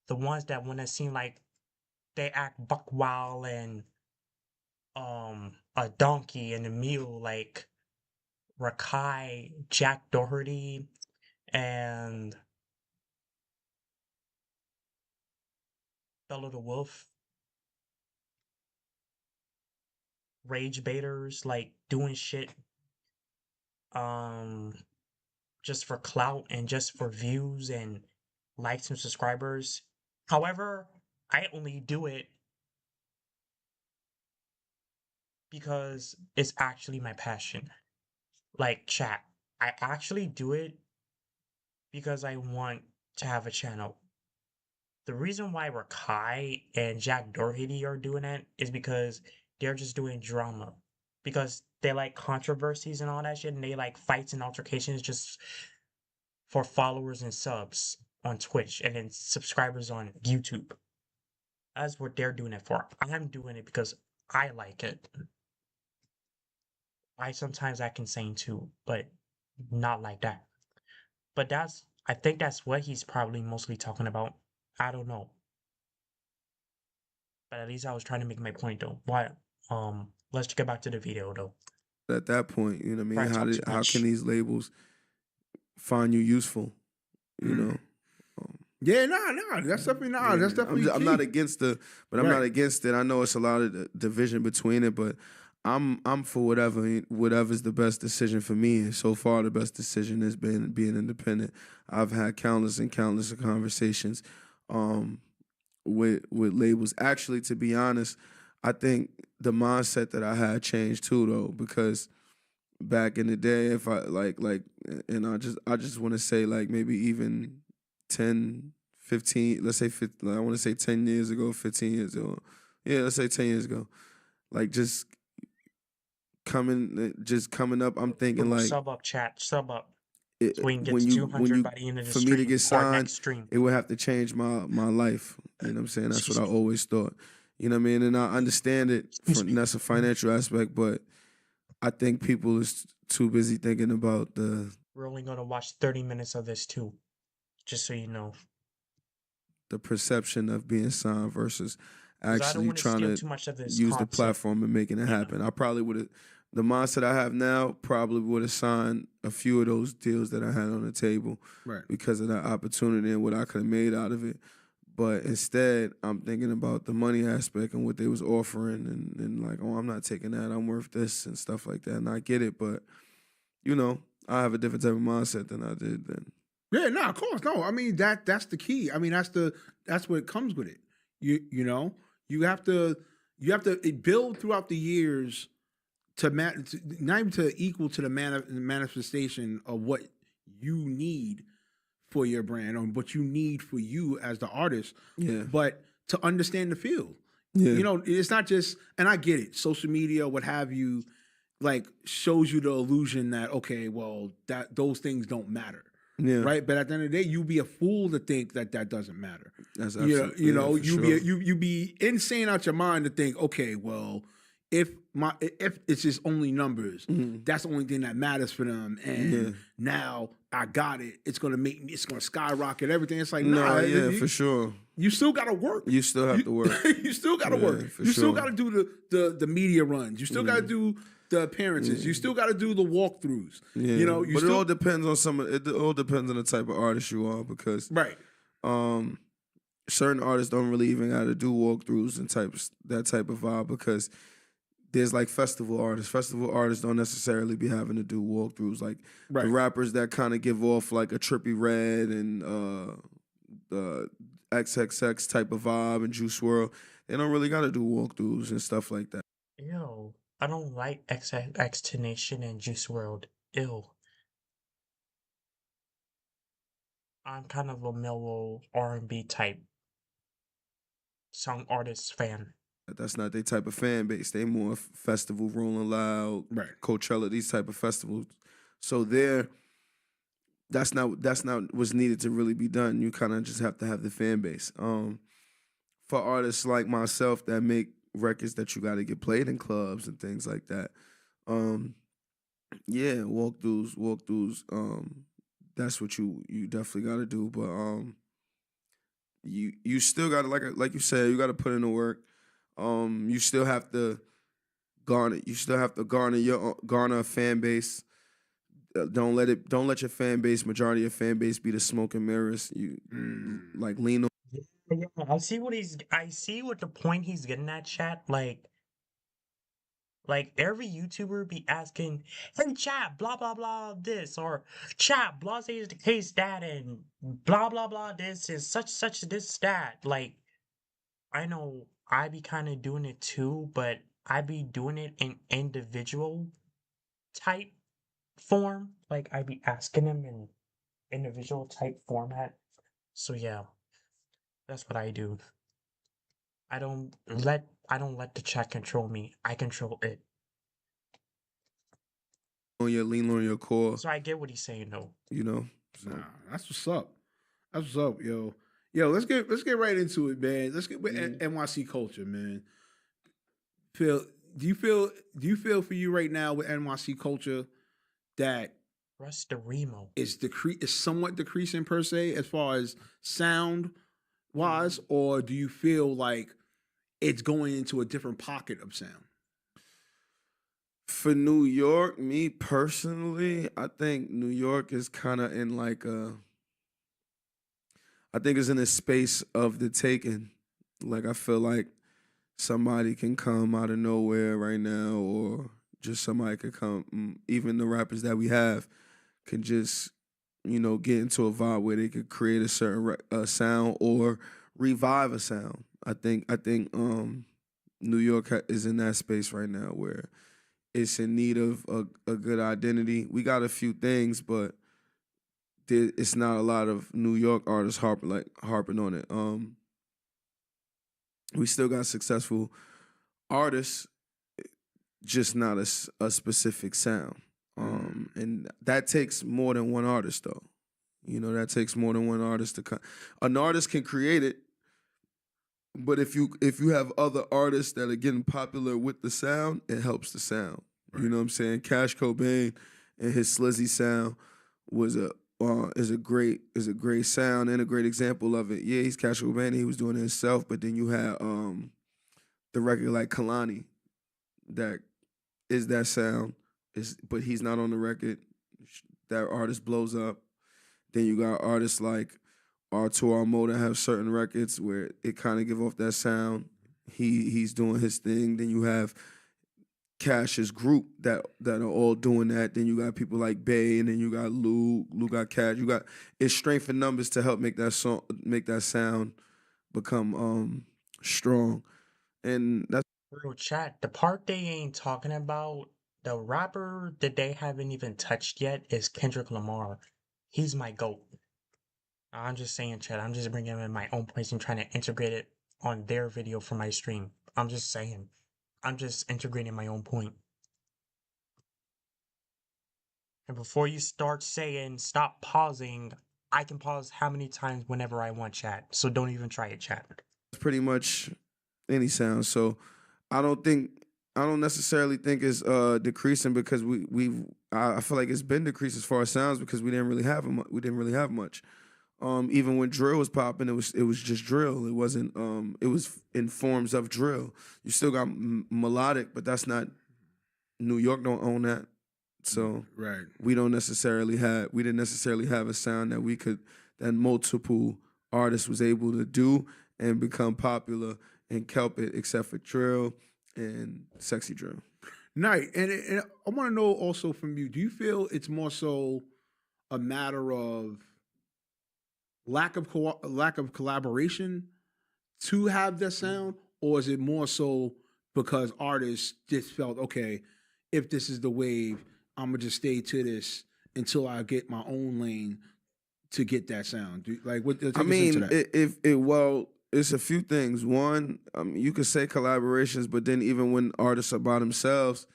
Speaker 1: the ones that want to seem like they act buck wild and a donkey and a mule, like Rakai, Jack Doherty, and Bella the Wolf, rage baiters, like doing shit um just for clout and just for views and likes and subscribers. However, I only do it because it's actually my passion. Like chat, I actually do it because I want to have a channel. The reason why Rakai and Jack Doherty are doing it is because they're just doing drama. Because they like controversies and all that shit, and they like fights and altercations just for followers and subs on Twitch and then subscribers on YouTube. That's what they're doing it for. I'm doing it because I like it. I sometimes act insane too, but not like that. But I think that's what he's probably mostly talking about. I don't know. But at least I was trying to make my point though. Why? Let's get back to the video though.
Speaker 5: At that point, you know what I
Speaker 1: Probably
Speaker 5: mean?
Speaker 1: talk too
Speaker 5: How
Speaker 1: much.
Speaker 5: can these labels find you useful? You know?
Speaker 4: Yeah, nah. That's definitely
Speaker 5: Yeah,
Speaker 4: That's definitely.
Speaker 5: I'm not against I'm
Speaker 4: Right.
Speaker 5: not against it. I know it's a lot of division between it, but I'm for whatever's the best decision for me. And so far, the best decision has been being independent. I've had countless and countless of conversations with labels. Actually, to be honest, I think the mindset that I had changed too, though, because back in the day, if I and I just want to say like maybe even 10, 15, let's say 15, I want to say 10 years ago, 15 years ago. Yeah, let's say 10 years ago. Like just coming up, I'm thinking like
Speaker 1: Sub up, chat. Sub up.
Speaker 5: it,
Speaker 1: So we can get
Speaker 5: when
Speaker 1: to
Speaker 5: you
Speaker 1: 200 by the end of the
Speaker 5: for me to
Speaker 1: stream
Speaker 5: get
Speaker 1: or
Speaker 5: signed,
Speaker 1: next stream.
Speaker 5: it would have to change my life. You know what I'm saying? That's what I always thought. You know what I mean? And I understand it from that's a financial aspect, but I think people is too busy thinking about
Speaker 1: We're only going to watch 30 minutes of this too, just so you know.
Speaker 5: the perception of being signed versus
Speaker 1: 'Cause I don't
Speaker 5: actually
Speaker 1: want to
Speaker 5: trying
Speaker 1: steal
Speaker 5: to
Speaker 1: too much of this
Speaker 5: use the
Speaker 1: content.
Speaker 5: platform and making it happen. I probably would have the mindset I have now probably would have signed a few of those deals that I had on the table
Speaker 4: Right.
Speaker 5: because of that opportunity and what I could have made out of it. But instead, I'm thinking about the money aspect and what they was offering and like, oh, I'm not taking that. I'm worth this and stuff like that. And I get it, but you know, I have a different type of mindset than I did then.
Speaker 4: Yeah, no, of course, no. I mean that's the key. I mean that's what comes with it. You know you have to build throughout the years not even to equal to the manifestation of what you need for your brand or what you need for you as the artist.
Speaker 5: Yeah.
Speaker 4: But to understand the field.
Speaker 5: Yeah.
Speaker 4: You know, it's not just, and I get it, social media, what have you, like shows you the illusion that, okay, well, that those things don't matter.
Speaker 5: Yeah.
Speaker 4: Right. But at the end of the day, you'd be a fool to think that doesn't matter.
Speaker 5: That's
Speaker 4: You know,
Speaker 5: absolutely,
Speaker 4: you be insane out your mind to think, okay, well, if it's just only numbers, that's the only thing that matters for them. And now I got it. It's gonna skyrocket everything. It's like, nah,
Speaker 5: for sure.
Speaker 4: You still gotta work.
Speaker 5: You still have to work.
Speaker 4: You still gotta work. You still gotta do the media runs. You still gotta do the appearances. You still gotta do the walkthroughs.
Speaker 5: Yeah.
Speaker 4: You know,
Speaker 5: it all depends on it all depends on the type of artist you are because
Speaker 4: right.
Speaker 5: Certain artists don't really even gotta do walkthroughs and that type of vibe because there's like festival artists. Festival artists don't necessarily be having to do walkthroughs. Like the rappers that kind of give off like a Trippie Redd and the XXX type of vibe and Juice WRLD, they don't really got to do walkthroughs and stuff like that.
Speaker 1: Ew. I don't like XXXTentacion and Juice WRLD. Ew. I'm kind of a mellow R&B type song artist fan.
Speaker 5: That's not their type of fan base. They more festival, Rolling Loud, Coachella, these type of festivals. So that's not what's needed to really be done. You kind of just have to have the fan base. For artists like myself that make records that you got to get played in clubs and things like that. Yeah, walkthroughs. That's what you definitely got to do. But you still got to like you said, you got to put in the work. You still have to garner a fan base. don't let your fan base, majority of your fan base, be the smoke and mirrors. You like lean on.
Speaker 1: Yeah, I see what the point he's getting at, chat. Like every YouTuber be asking, "Hey, chat, blah blah blah, this," or "Chat, blah is the case that," and blah blah blah, this is such this that. Like I know I be kind of doing it too, but I be doing it in individual type form. Like I be asking them in individual type format. So yeah, that's what I do. I don't let the chat control me. I control it.
Speaker 5: Lean on your core.
Speaker 1: So I get what he's saying though.
Speaker 5: You know. So
Speaker 4: Nah, that's what's up. That's what's up, yo. Yo, let's get right into it, man. Let's get with NYC culture, man. Feel do you feel for you right now with NYC culture that
Speaker 1: Russ the Remo.
Speaker 4: is somewhat decreasing per se as far as sound wise, or do you feel like it's going into a different pocket of sound?
Speaker 5: for New York, me personally, I think New York is kind of in like a. I think it's in a space of the taking. Like I feel like somebody can come out of nowhere right now, or just somebody could come. Even the rappers that we have can just, get into a vibe where they could create a certain sound or revive a sound. I think New York is in that space right now where it's in need of a good identity. We got a few things, but it's not a lot of New York artists harping on it. We still got successful artists, just not a specific sound. And that takes more than one artist, though. That takes more than one artist to come. An artist can create it, but if you have other artists that are getting popular with the sound, it helps the sound. Right. You know what I'm saying? Cash Cobain and his Slizzy sound is a great sound and a great example of it. Yeah, he's Cash Cobain, he was doing it himself, but then you had the record like Kalani that is that sound, but he's not on the record. That artist blows up. Then you got artists like R2R that have certain records where it kind of give off that sound. He's doing his thing. Then you have Cash's group that are all doing that. Then you got people like Bay, and then you got Lou got Cash. You got it's strength in numbers to help make that sound become strong. And that's
Speaker 1: Real chat. The part they ain't talking about, the rapper that they haven't even touched yet is Kendrick Lamar. He's my GOAT. I'm just saying, chat. I'm just bringing in my own points and trying to integrate it on their video for my stream. I'm just saying. I'm just integrating my own point. And before you start saying stop pausing, I can pause how many times whenever I want, chat. So don't even try it, chat.
Speaker 5: pretty much any sound. So I don't necessarily think it's decreasing because I feel like it's been decreased as far as sounds because we didn't really have much. Even when drill was popping, it was just drill. It wasn't. It was in forms of drill. You still got melodic, but that's not. New York don't own that, so
Speaker 4: Right.
Speaker 5: we didn't necessarily have a sound that multiple artists was able to do and become popular and kelp it, except for drill and sexy drill.
Speaker 4: Right. And I want to know also from you, do you feel it's more so a matter of lack of collaboration to have that sound, or is it more so because artists just felt, okay, if this is the wave, I'm gonna just stay to this until I get my own lane to get that sound?
Speaker 5: It's a few things. One, you could say collaborations, but then even when artists are by themselves,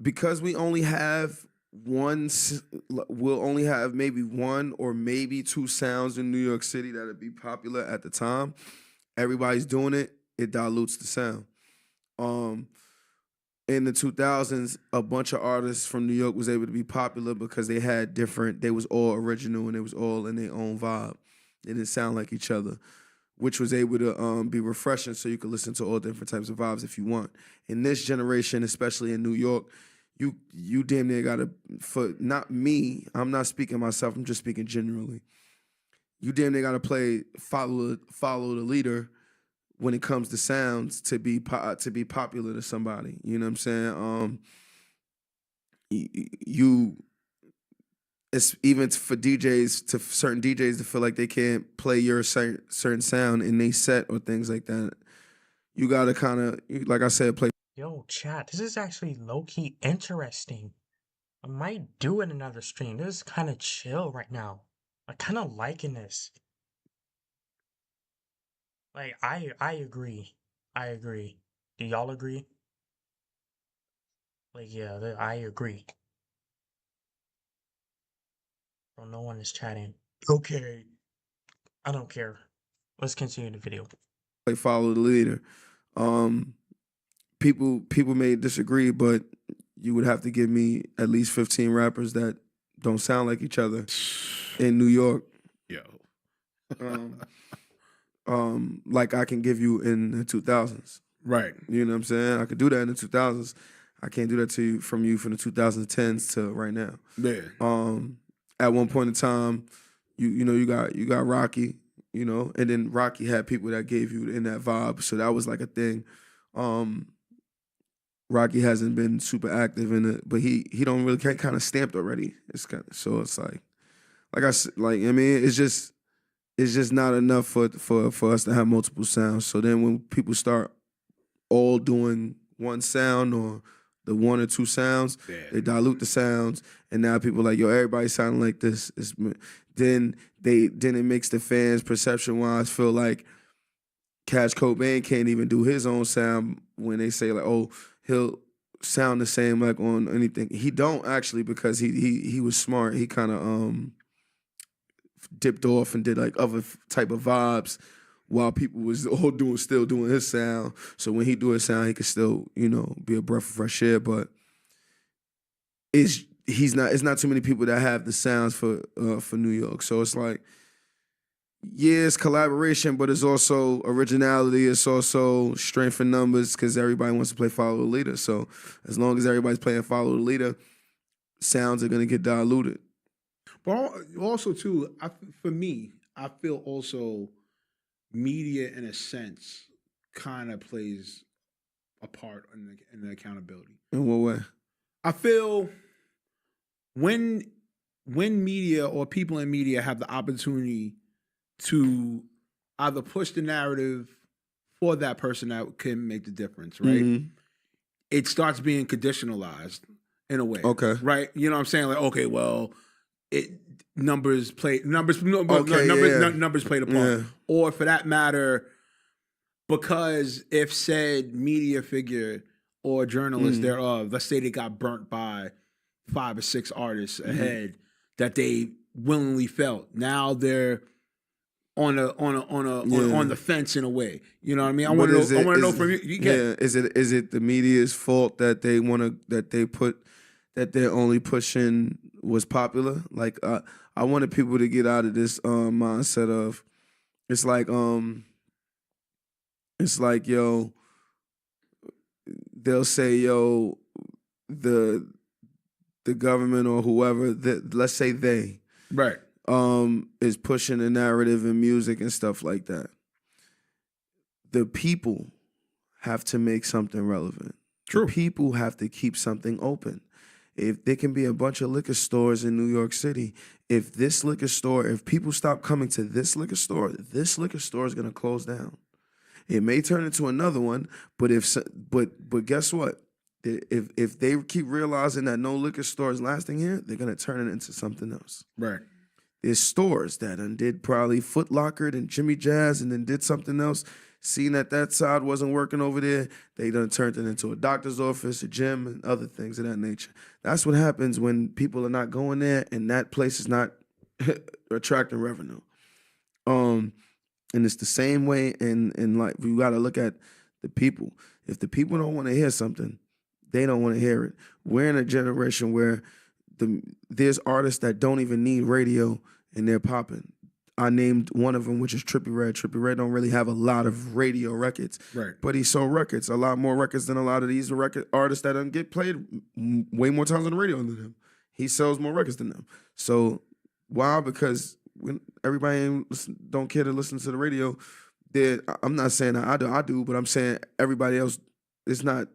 Speaker 5: because we only have we'll only have maybe one or maybe two sounds in New York City that'll be popular at the time. Everybody's doing it. It dilutes the sound. In the 2000s, a bunch of artists from New York was able to be popular because they was all original and it was all in their own vibe. They didn't sound like each other, which was able to be refreshing so you could listen to all different types of vibes if you want. In this generation, especially in New York, you damn near gotta, for not me, I'm not speaking myself, I'm just speaking generally. You damn near gotta follow the leader when it comes to sounds to be popular to somebody. You know what I'm saying? You it's even for DJs, to certain DJs to feel like they can't play your certain sound in they set or things like that. You gotta kind of, like I said, play.
Speaker 1: Yo, chat, this is actually low-key interesting. I might do it another stream. This is kind of chill right now. I kind of liking this. Like, I agree. I agree. Do y'all agree? Like, yeah, I agree. Bro, no one is chatting. Okay. I don't care. Let's continue the video.
Speaker 5: Follow the leader. People may disagree, but you would have to give me at least 15 rappers that don't sound like each other in New York.
Speaker 4: Yo.
Speaker 5: Like I can give you in the 2000s.
Speaker 4: Right.
Speaker 5: You know what I'm saying? I could do that in the 2000s. I can't do that from you from the 2010s to right now.
Speaker 4: Yeah.
Speaker 5: At one point in time, you got Rocky, and then Rocky had people that gave you in that vibe, so that was like a thing. Rocky hasn't been super active in it, but he don't really kind of stamped already. It's kind of, so it's like I mean, it's just not enough for us to have multiple sounds. So then when people start all doing one sound or the one or two sounds, they dilute the sounds, and now people are like, yo, everybody sounding like this. Then it makes the fans perception wise feel like Cash Cobain can't even do his own sound when they say like, oh, he'll sound the same like on anything. He don't actually, because he was smart. He kind of dipped off and did like other type of vibes while people was all still doing his sound. So when he do his sound, he could still, be a breath of fresh air. But it's not too many people that have the sounds for New York. So it's like, yeah, it's collaboration, but it's also originality. It's also strength in numbers, because everybody wants to play follow the leader. So as long as everybody's playing follow the leader, sounds are gonna get diluted.
Speaker 4: But also too, for me, I feel also media in a sense kind of plays a part in the accountability.
Speaker 5: In what way?
Speaker 4: I feel when media or people in media have the opportunity to either push the narrative for that person that can make the difference, right?
Speaker 5: Mm-hmm.
Speaker 4: It starts being conditionalized in a way.
Speaker 5: Okay.
Speaker 4: Right? You know what I'm saying? Like, okay, well, numbers play the part.
Speaker 5: Yeah.
Speaker 4: Or for that matter, because if said media figure or journalist thereof, let's say they got burnt by 5 or 6 artists ahead that they willingly felt. Now they're on the fence in a way. You know what I mean? I want to know from you.
Speaker 5: Is it the media's fault that they're only pushing what's popular? Like I wanted people to get out of this mindset of it's like yo, they'll say yo, the government or whoever, let's say they
Speaker 4: right
Speaker 5: is pushing the narrative in music and stuff like that. The people have to make something relevant.
Speaker 4: True.
Speaker 5: The people have to keep something open. If there can be a bunch of liquor stores in New York City, if people stop coming to this liquor store is going to close down. It may turn into another one, but guess what? If they keep realizing that no liquor store is lasting here, they're going to turn it into something else.
Speaker 4: Right.
Speaker 5: There's stores that did probably Foot Locker and Jimmy Jazz and then did something else. Seeing that side wasn't working over there, they done turned it into a doctor's office, a gym, and other things of that nature. That's what happens when people are not going there and that place is not attracting revenue. And it's the same way in life. We got to look at the people. If the people don't want to hear something, they don't want to hear it. We're in a generation where there's artists that don't even need radio and they're popping. I named one of them, which is Trippie Redd. Trippie Redd don't really have a lot of radio records,
Speaker 4: Right.
Speaker 5: but he sold records, a lot more records than a lot of these record artists that don't get played way more times on the radio than him. He sells more records than them. So why? Because when everybody don't care to listen to the radio, I'm not saying that I do, but I'm saying everybody else is not.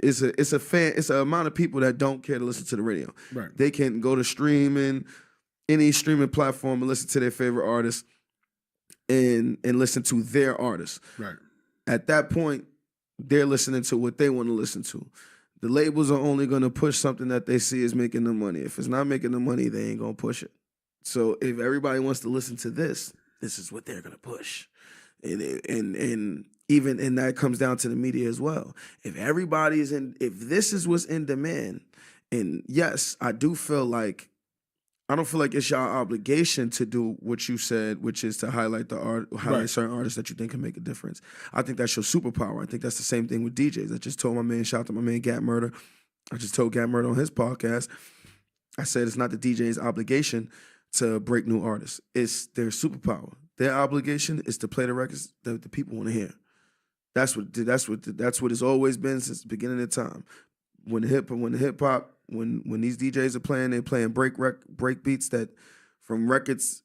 Speaker 5: It's an amount of people that don't care to listen to the radio.
Speaker 4: Right.
Speaker 5: They can go to streaming, any streaming platform, and listen to their favorite artist and listen to their artist.
Speaker 4: Right.
Speaker 5: At that point, they're listening to what they want to listen to. The labels are only going to push something that they see is making them money. If it's not making them money, they ain't going to push it. So if everybody wants to listen to this is what they're going to push. And even and that comes down to the media as well. If this is what's in demand, and yes, I don't feel like it's your obligation to do what you said, which is to highlight certain artists that you think can make a difference. I think that's your superpower. I think that's the same thing with DJs. I just told shout out to my man Gat Murder. I just told Gat Murder on his podcast. I said it's not the DJ's obligation to break new artists. It's their superpower. Their obligation is to play the records that the people want to hear. That's what it's always been since the beginning of time. When these DJs are playing, they're playing break beats that from records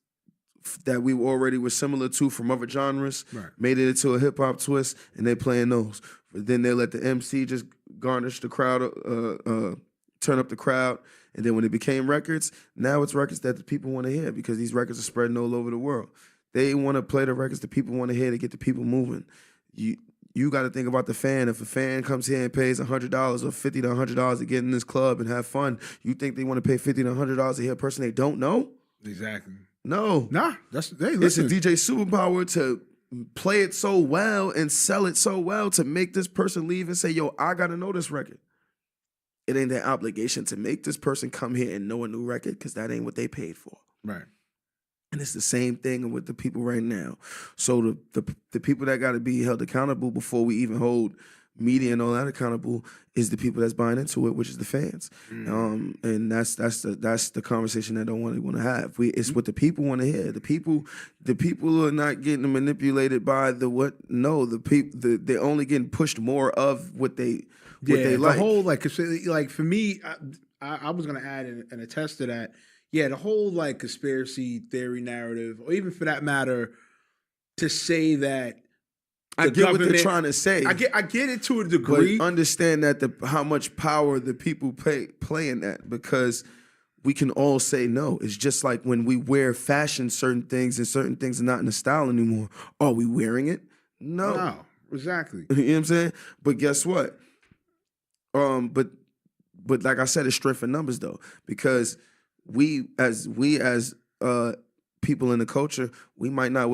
Speaker 5: that we already were similar to from other genres,
Speaker 4: right.
Speaker 5: Made it into a hip hop twist, and they're playing those. But then they let the MC just garnish the crowd, turn up the crowd. And then when it became records, now it's records that the people want to hear because these records are spreading all over the world. They want to play the records that people want to hear to get the people moving. You got to think about the fan. If a fan comes here and pays $100 or $50 to $100 to get in this club and have fun, you think they want to pay $50 to $100 to hear a person they don't know?
Speaker 4: Exactly.
Speaker 5: No.
Speaker 4: Nah, it's a
Speaker 5: DJ superpower to play it so well and sell it so well to make this person leave and say, yo, I got to know this record. It ain't their obligation to make this person come here and know a new record because that ain't what they paid for.
Speaker 4: Right.
Speaker 5: And it's the same thing with the people right now. So the people that got to be held accountable before we even hold media and all that accountable is the people that's buying into it, which is the fans. And that's the conversation that I don't want to have. It's what the people want to hear. The people are not getting manipulated by the what. No, the people they're only getting pushed more of what they like.
Speaker 4: The whole like for me, I was gonna add and attest to that. Yeah, the whole like conspiracy theory narrative, or even for that matter, to say that
Speaker 5: I get what they're trying to say.
Speaker 4: I get it to a degree.
Speaker 5: But understand that how much power the people play in that, because we can all say no. It's just like when we wear fashion, certain things are not in the style anymore. Are we wearing it? No,
Speaker 4: exactly.
Speaker 5: You know what I'm saying? But guess what? But like I said, it's strength in numbers though, because we as people in the culture, we might not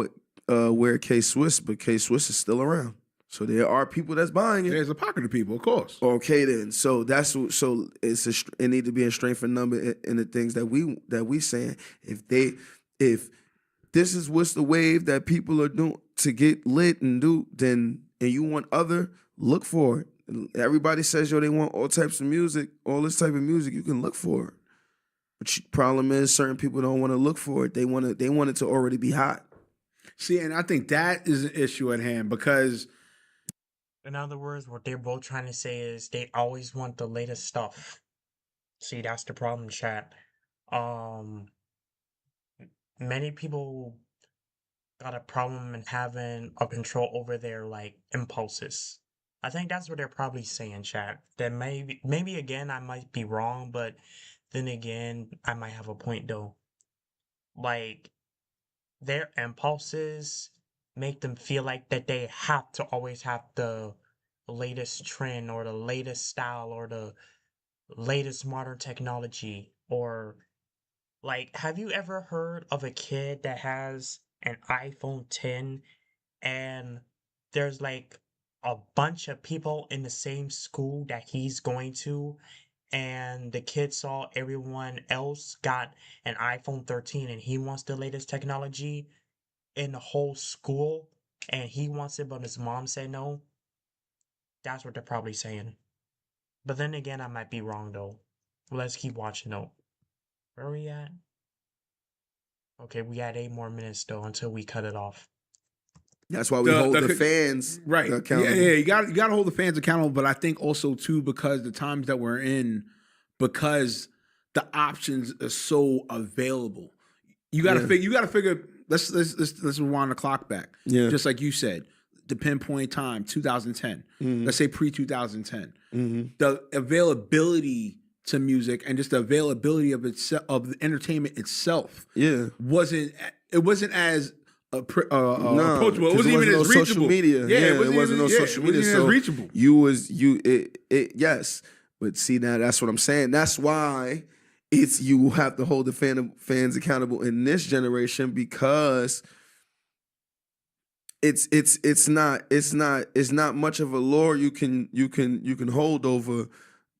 Speaker 5: wear K-Swiss, but K-Swiss is still around. So there are people that's buying it.
Speaker 4: There's a pocket of people, of course.
Speaker 5: Okay, then. So it need to be a strength in number in the things that we saying. If this is what's the wave that people are doing to get lit and do, then and you want other, look for it. Everybody says, yo, they want all types of music, all this type of music. You can look for it. But problem is, certain people don't want to look for it. They want it to already be hot.
Speaker 4: See, and I think that is an issue at hand because,
Speaker 1: in other words, what they're both trying to say is they always want the latest stuff. See, that's the problem, chat. Many people got a problem in having a control over their like impulses. I think that's what they're probably saying, chat. That maybe again, I might be wrong, but then again, I might have a point though. Like, their impulses make them feel like that they have to always have the latest trend or the latest style or the latest modern technology. Or like, have you ever heard of a kid that has an iPhone 10 and there's like a bunch of people in the same school that he's going to, and the kid saw everyone else got an iPhone 13 and he wants the latest technology in the whole school and he wants it, but his mom said no? That's what they're probably saying. But then again, I might be wrong though. Let's keep watching though. Where are we at? Okay, we had 8 more minutes though until we cut it off.
Speaker 5: That's why we hold the fans
Speaker 4: right.
Speaker 5: accountable.
Speaker 4: Yeah, you got to hold the fans accountable. But I think also too, because the times that we're in, because the options are so available, you got to figure. You got to figure. Let's rewind the clock back.
Speaker 5: Yeah.
Speaker 4: Just like you said, the pinpoint time, 2010. Let's say pre 2010. The availability to music and just the availability of itself, of the entertainment itself, wasn't as approachable. It wasn't even as reachable.
Speaker 5: Social media.
Speaker 4: Yeah,
Speaker 5: it wasn't no social media. So
Speaker 4: as reachable.
Speaker 5: Yes. But see, now that's what I'm saying. That's why you have to hold the fans accountable in this generation, because it's not much of a lore you can hold over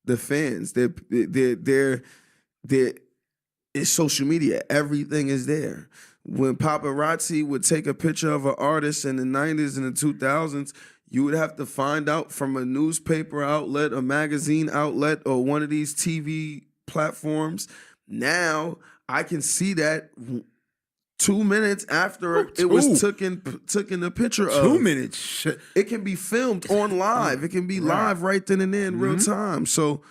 Speaker 5: the fans. It's social media. Everything is there. When paparazzi would take a picture of an artist in the 90s and the 2000s, you would have to find out from a newspaper outlet, a magazine outlet, or one of these TV platforms. Now I can see that 2 minutes after it was taken a picture of.
Speaker 4: 2 minutes.
Speaker 5: It can be filmed on live. It can be live right then and there in real time. So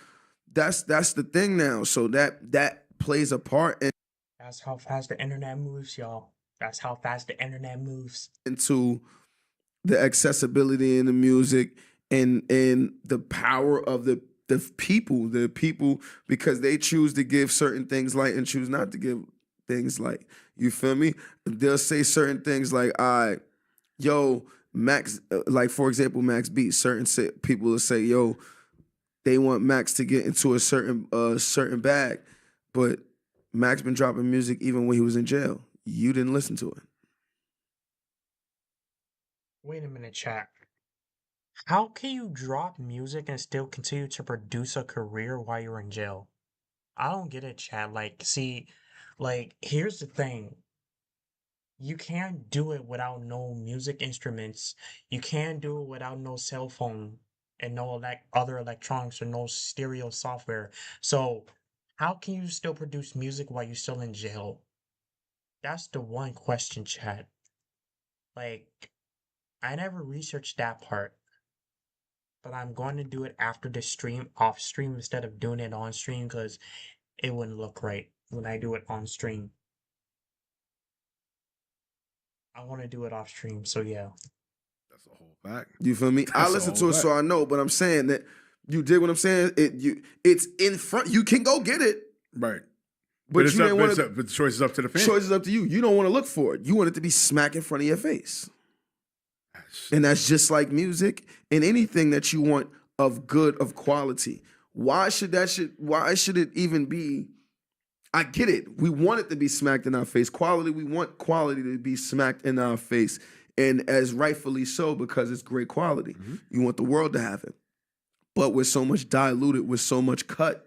Speaker 5: that's the thing now. So that plays a part in.
Speaker 1: That's how fast the internet moves, y'all. That's how fast the internet moves.
Speaker 5: Into the accessibility in the music and the power of the people, because they choose to give certain things light and choose not to give things light. You feel me? They'll say certain things like, yo, Max, like for example, Max Beat. Certain people will say, yo, they want Max to get into a certain bag, but Max been dropping music even when he was in jail. You didn't listen to it.
Speaker 1: Wait a minute, chat. How can you drop music and still continue to produce a career while you're in jail? I don't get it, chat. Like, see, like, here's the thing. You can't do it without no music instruments. You can't do it without no cell phone and no other electronics or no stereo software. So, how can you still produce music while you're still in jail? That's the one question, chat. Like, I never researched that part, but I'm going to do it after the stream, off stream, instead of doing it on stream, because it wouldn't look right when I do it on stream. I want to do it off stream, so yeah.
Speaker 4: That's a whole fact.
Speaker 5: You feel me? I listen to it, so I know, but I'm saying that you dig what I'm saying. It's in front. You can go get it,
Speaker 4: right?
Speaker 5: But
Speaker 4: you
Speaker 5: didn't want to.
Speaker 4: But the choice is up to the fans.
Speaker 5: Choice is up to you. You don't want to look for it. You want it to be smack in front of your face. And that's just like music and anything that you want of quality. Why should it even be? I get it. We want it to be smacked in our face. Quality, we want quality to be smacked in our face. And as rightfully so, because it's great quality. You want the world to have it. But with so much diluted, with so much cut,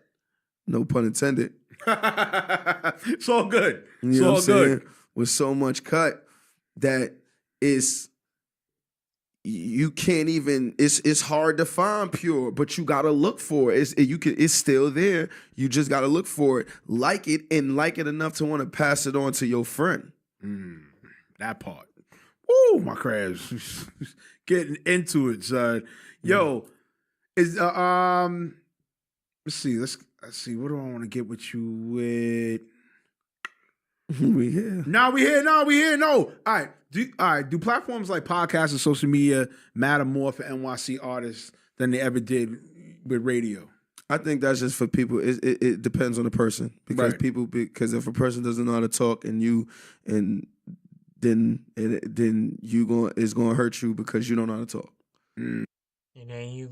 Speaker 5: no pun intended.
Speaker 4: It's all good.
Speaker 5: It's all good. With so much cut that you can't even. It's hard to find pure, but you gotta look for it. It's still there. You just gotta look for it, like it enough to want to pass it on to your friend.
Speaker 4: That part. Woo, my crabs, getting into it, son. Yo, is let's see. Let's see. What do I want to get with you with?
Speaker 5: We here.
Speaker 4: No, we here. No. All right. Do platforms like podcasts and social media matter more for NYC artists than they ever did with radio?
Speaker 5: I think that's just for people. It depends on the person, because because if a person doesn't know how to talk then it's gonna hurt you because you don't know how to talk.
Speaker 1: And then you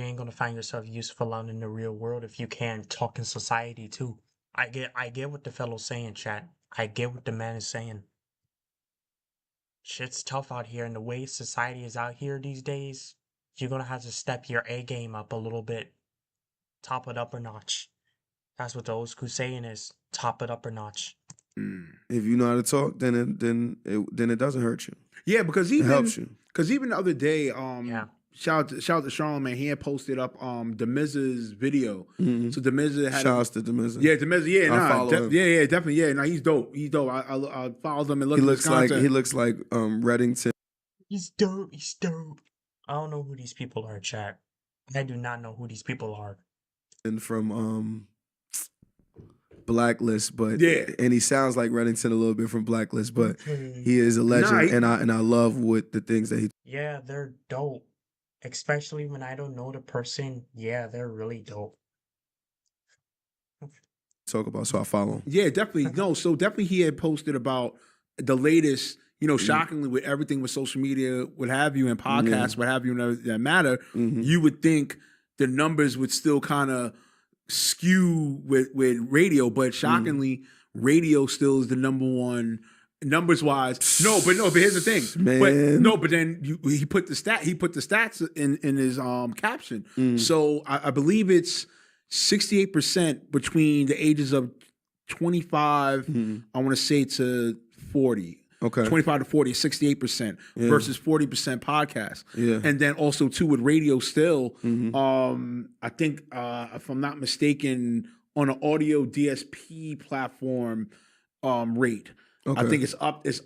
Speaker 1: ain't gonna find yourself useful out in the real world if you can't talk in society too. I get what the fellow's saying, chat. I get what the man is saying. Shit's tough out here, and the way society is out here these days, you're gonna have to step your A game up a little bit. Top it up a notch. That's what the old school saying is. Top it up a notch.
Speaker 5: If you know how to talk, then it doesn't hurt you.
Speaker 4: Yeah, because even
Speaker 5: it helps you.
Speaker 4: Because even the other day, shout out to Charlamagne. He had posted up the Miz's video.
Speaker 5: Mhm.
Speaker 4: So the Miz had
Speaker 5: Shouts to the Miz.
Speaker 4: yeah, the Miz, yeah,
Speaker 5: I follow him.
Speaker 4: yeah, definitely, yeah. Nah, he's dope. He's dope. I followed him and looked
Speaker 5: He
Speaker 4: at his
Speaker 5: looks like
Speaker 4: content.
Speaker 5: Reddington
Speaker 1: He's dope. He's dope. I don't know who these people are, chat. I do not know who these people are.
Speaker 5: from Blacklist, but
Speaker 4: Yeah.
Speaker 5: and he sounds like Reddington a little bit from Blacklist, but
Speaker 1: Okay.
Speaker 5: he is a legend,
Speaker 4: Nah,
Speaker 5: and I love what the things that he
Speaker 1: Yeah, they're dope. Especially when I don't know the person. Yeah, they're really dope.
Speaker 5: talk about. So I follow him.
Speaker 4: Yeah, definitely. No, so definitely he had posted about the latest, shockingly with everything with social media, what have you, and podcasts, what have you, that matter,
Speaker 5: Mhm.
Speaker 4: you would think the numbers would still kind of skew with radio, but shockingly, radio still is the number one numbers wise. But here's the thing.
Speaker 5: Man.
Speaker 4: But then he put the stats in his caption.
Speaker 5: Mm.
Speaker 4: So I believe it's 68% between the ages of 25, I want to say to 40.
Speaker 5: Okay.
Speaker 4: 25 to 40 is 68%
Speaker 5: Yeah.
Speaker 4: versus 40% podcast.
Speaker 5: Yeah.
Speaker 4: And then also too with radio still,
Speaker 5: Mhm.
Speaker 4: I think if I'm not mistaken, on an audio DSP platform rate.
Speaker 5: Okay.
Speaker 4: I think it's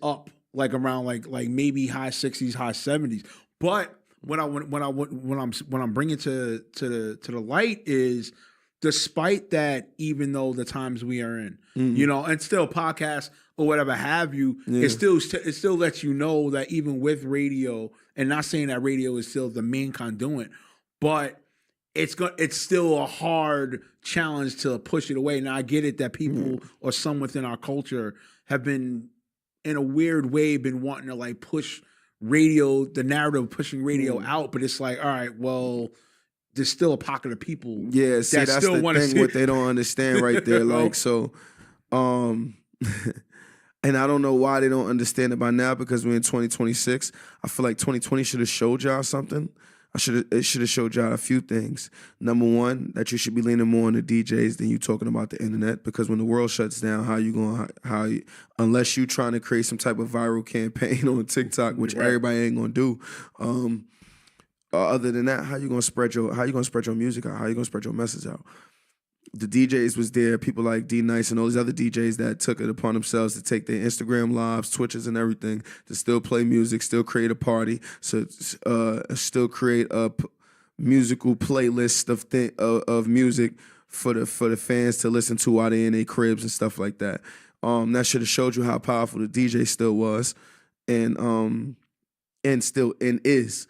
Speaker 4: up like around like maybe high 60s, high 70s. But when I'm bringing to the light is, despite that, even though the times we are in, and still podcasts or whatever have you,
Speaker 5: Yeah.
Speaker 4: it still lets you know that even with radio, and not saying that radio is still the main conduit, but it's still a hard challenge to push it away. Now I get it that people or some within our culture have been, in a weird way, been wanting to like push radio, the narrative of pushing radio out, but it's like, all right, well, there's still a pocket of people.
Speaker 5: Yeah, see,
Speaker 4: that
Speaker 5: that's
Speaker 4: still
Speaker 5: the
Speaker 4: wanna
Speaker 5: thing.
Speaker 4: see-
Speaker 5: What they don't understand right there. Like, so, and I don't know why they don't understand it by now, because we're in 2026. I feel like 2020 should have showed y'all something. It should have showed y'all a few things. Number one, that you should be leaning more on the DJs than you talking about the internet, because when the world shuts down, unless you trying to create some type of viral campaign on TikTok, which everybody ain't gonna do. Other than that, how you gonna spread your music out? How you gonna spread your message out? The DJs was there, people like D Nice and all these other DJs that took it upon themselves to take their Instagram lives, Twitches, and everything to still play music, still create a party, so still create a musical playlist of music for the fans to listen to while they in their cribs and stuff like that. That should have showed you how powerful the DJ still was, and still is.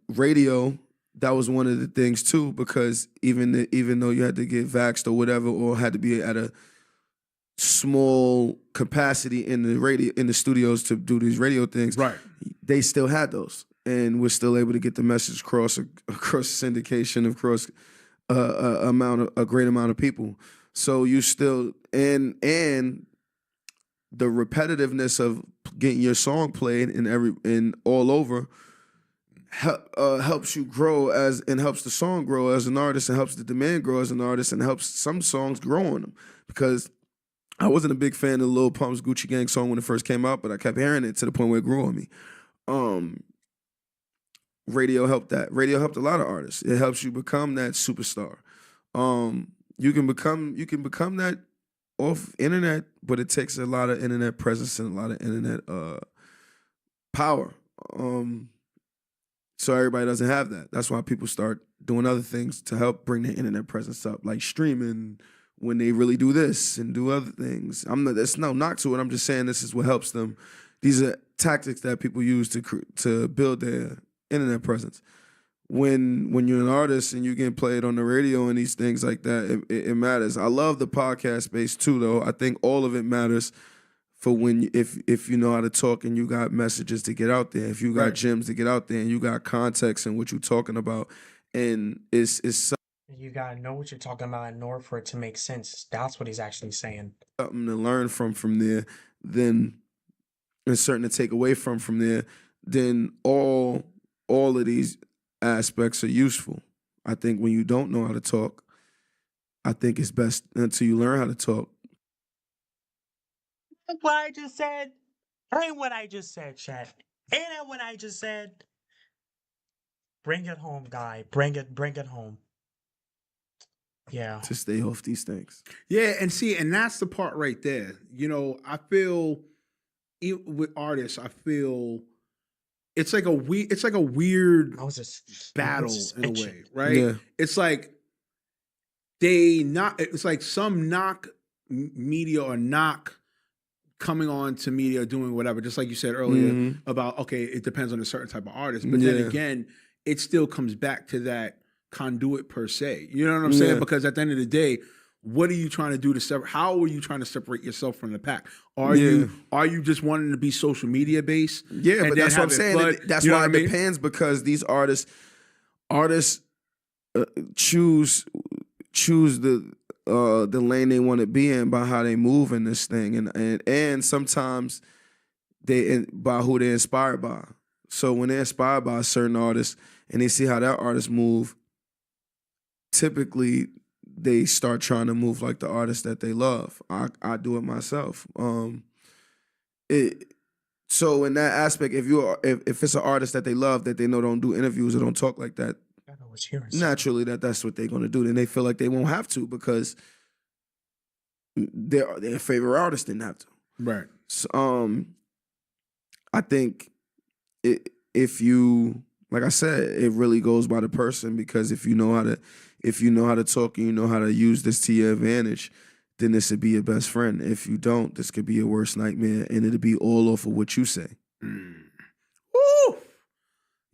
Speaker 5: Radio, that was one of the things too, because even though you had to get vaxxed or whatever, or had to be at a small capacity in the studios to do these radio things,
Speaker 4: Right.
Speaker 5: they still had those, and we're still able to get the message across syndication, across a great amount of people. So you still, and the repetitiveness of getting your song played in all over helps you grow and helps the song grow as an artist, and helps the demand grow as an artist, and helps some songs grow on them. Because I wasn't a big fan of Lil Pump's Gucci Gang song when it first came out, but I kept hearing it to the point where it grew on me. Radio helped that. Radio helped a lot of artists. It helps you become that superstar. You can become that off internet, but it takes a lot of internet presence and a lot of internet power. So everybody doesn't have that. That's why people start doing other things to help bring their internet presence up, like streaming when they really do this and do other things. There's no knock to it. I'm just saying this is what helps them. These are tactics that people use to build their internet presence. When you're an artist and you get played on the radio and these things like that, it matters. I love the podcast space too, though. I think all of it matters for if you know how to talk and you got messages to get out there, if you got gems to get out there, and you got context in what you're talking about, and it's
Speaker 1: You gotta know what you're talking about in order for it to make sense. That's what he's actually saying.
Speaker 5: something to learn from there, then and certain to take away from there, then all of these aspects are useful. I think when you don't know how to talk, I think it's best until you learn how to talk.
Speaker 1: That's what I just said. Ain't what I just said, chat. Ain't that what I just said? Bring it home, guy. Bring it home. Yeah.
Speaker 5: To stay off these things.
Speaker 4: Yeah, and see, and that's the part right there. You know, I feel with artists, I feel it's like a weird
Speaker 1: I was just
Speaker 4: battle in a
Speaker 1: itching.
Speaker 4: way, right?
Speaker 5: Yeah.
Speaker 4: It's like it's like some knock media or knock coming on to media doing whatever, just like you said earlier about, okay, it depends on a certain type of artist. But then again, it still comes back to that conduit per se. You know what I'm saying? Because at the end of the day, what are you trying to do to separate? How are you trying to separate yourself from the pack? Are you just wanting to be social media based?
Speaker 5: Yeah, but that's what I'm saying. That's why it depends, because these artists choose the lane they want to be in by how they move in this thing, and sometimes by who they're inspired by. So when they're inspired by a certain artist and they see how that artist move, typically they start trying to move like the artist that they love. I do it myself. So in that aspect, if it's an artist that they love, that they know don't do interviews or don't talk like that, naturally that's what they're gonna do. Then they feel like they won't have to because their favorite artist didn't have to.
Speaker 4: Right.
Speaker 5: So, I think if you, like I said, it really goes by the person, because if you know how to talk and you know how to use this to your advantage, then this would be your best friend. If you don't, this could be your worst nightmare, and it'll be all off of what you say.
Speaker 4: Woo!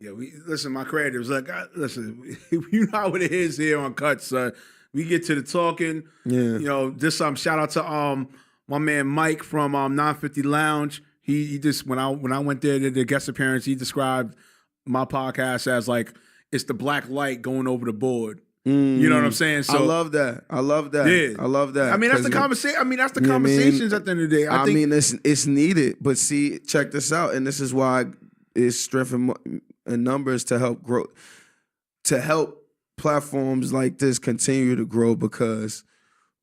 Speaker 4: Yeah, listen, my creatives, like, listen, you know how it is here on Cuts. We get to the talking.
Speaker 5: Yeah.
Speaker 4: You know, just shout out to my man Mike from 950 Lounge. He just, when I went there to the guest appearance, he described my podcast as like it's the black light going over the board. You know what I'm saying? So
Speaker 5: I love that.
Speaker 4: Yeah.
Speaker 5: I love that.
Speaker 4: I mean, that's the conversation. I mean, that's the conversations at the end of the day.
Speaker 5: I mean, it's needed. But see, check this out, and this is why it's strength in numbers to help grow, to help platforms like this continue to grow, because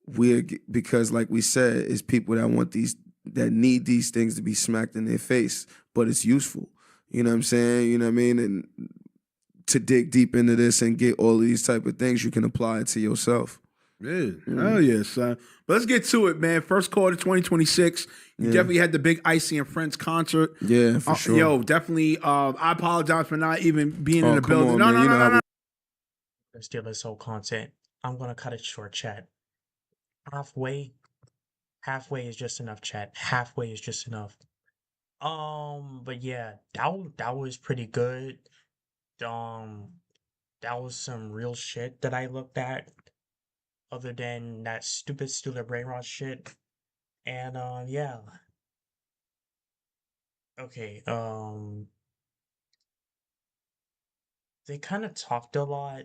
Speaker 5: like we said, it's people that need these things to be smacked in their face, but it's useful. You know what I'm saying? You know what I mean? And to dig deep into this and get all of these type of things, you can apply it to yourself.
Speaker 4: Yeah, hell yes, son. But let's get to it, man. First quarter 2026. You definitely had the big Icy and Friends concert.
Speaker 5: Yeah, for sure.
Speaker 4: Yo, definitely. I apologize for not even being in the
Speaker 5: come
Speaker 4: building.
Speaker 5: on, man.
Speaker 4: No.
Speaker 1: Let's steal this whole content. I'm gonna cut it short, chat. Halfway is just enough, chat. Halfway is just enough. But yeah, that was pretty good. That was some real shit that I looked at, other than that stupid brain rot shit. And yeah. Okay, they kind of talked a lot.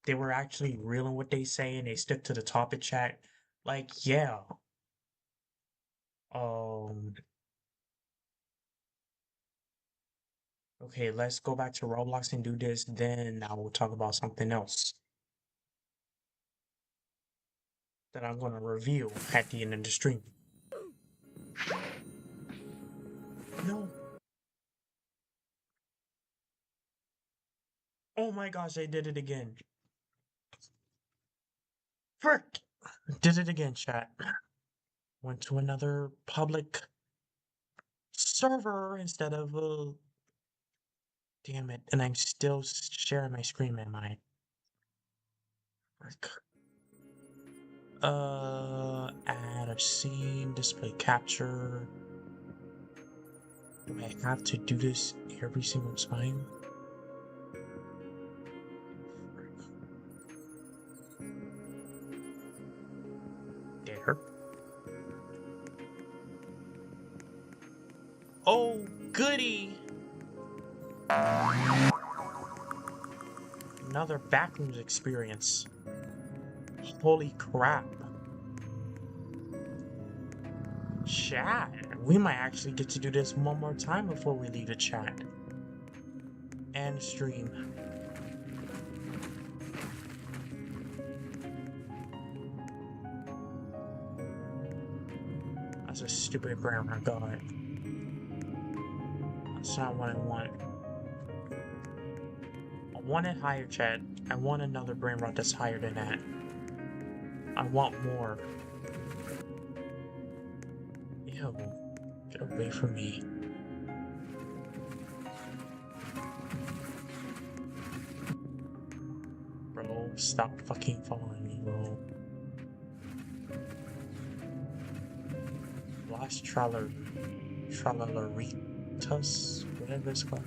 Speaker 1: They were actually real in what they say, and they stick to the topic, chat. Like, yeah. Okay, let's go back to Roblox and do this, then I will talk about something else that I'm gonna review at the end of the stream. No. Oh my gosh, I did it again. Frick! Did it again, chat. Went to another public server instead of damn it, and I'm still sharing my screen, am I? Frick. Add a scene, display capture. Do I have to do this every single time? There. Oh, goody! Another backrooms experience. Holy crap. Chat, we might actually get to do this one more time before we leave the chat. And stream. That's a stupid brown I got. That's not what I want. want it higher, Chad. I want another brain rot that's higher than that. I want more. Ew. Get away from me. Bro, stop fucking following me, bro. Last Trallalaritas, whatever it's called.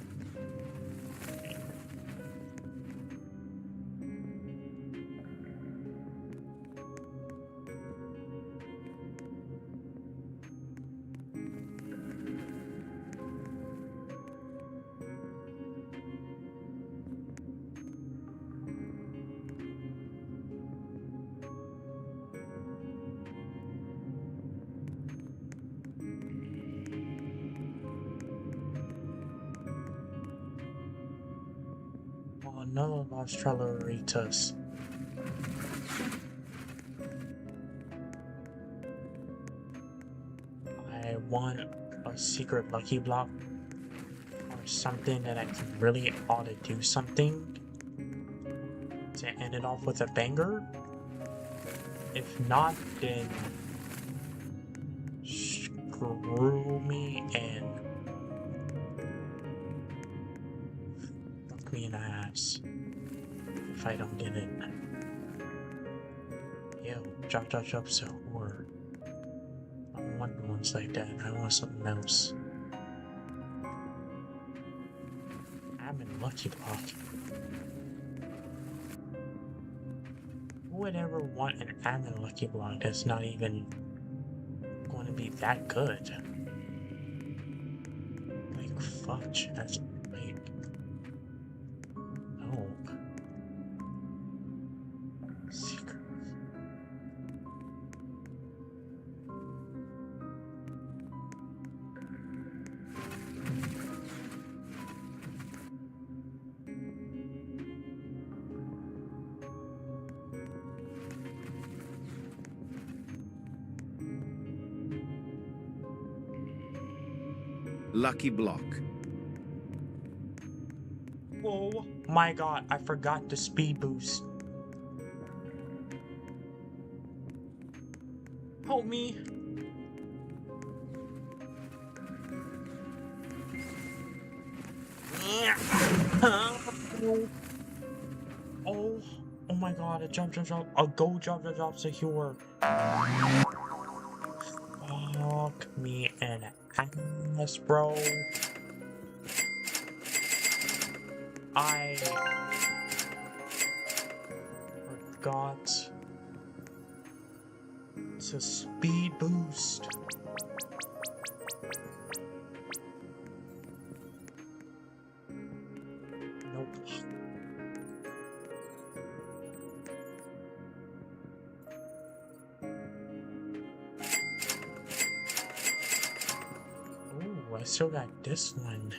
Speaker 1: Oh, no, Las Trallalaritas. I want a secret lucky block or something that I can really ought to do something to end it off with a banger. If not, then screw me and fuck me in the ass if I don't get it. Yo, job's a whore. I don't want ones like that. I want something else. I'm in lucky block. Who would ever want an admin lucky block that's not even going to be that good? Like, fuck, that's like, no. Secrets.
Speaker 2: Lucky block.
Speaker 1: Oh my god, I forgot the speed boost. Help me. Oh my god, a jump, a go jump, secure. Fuck me in ass, bro. I forgot to speed boost. Nope. Oh, I still got this one.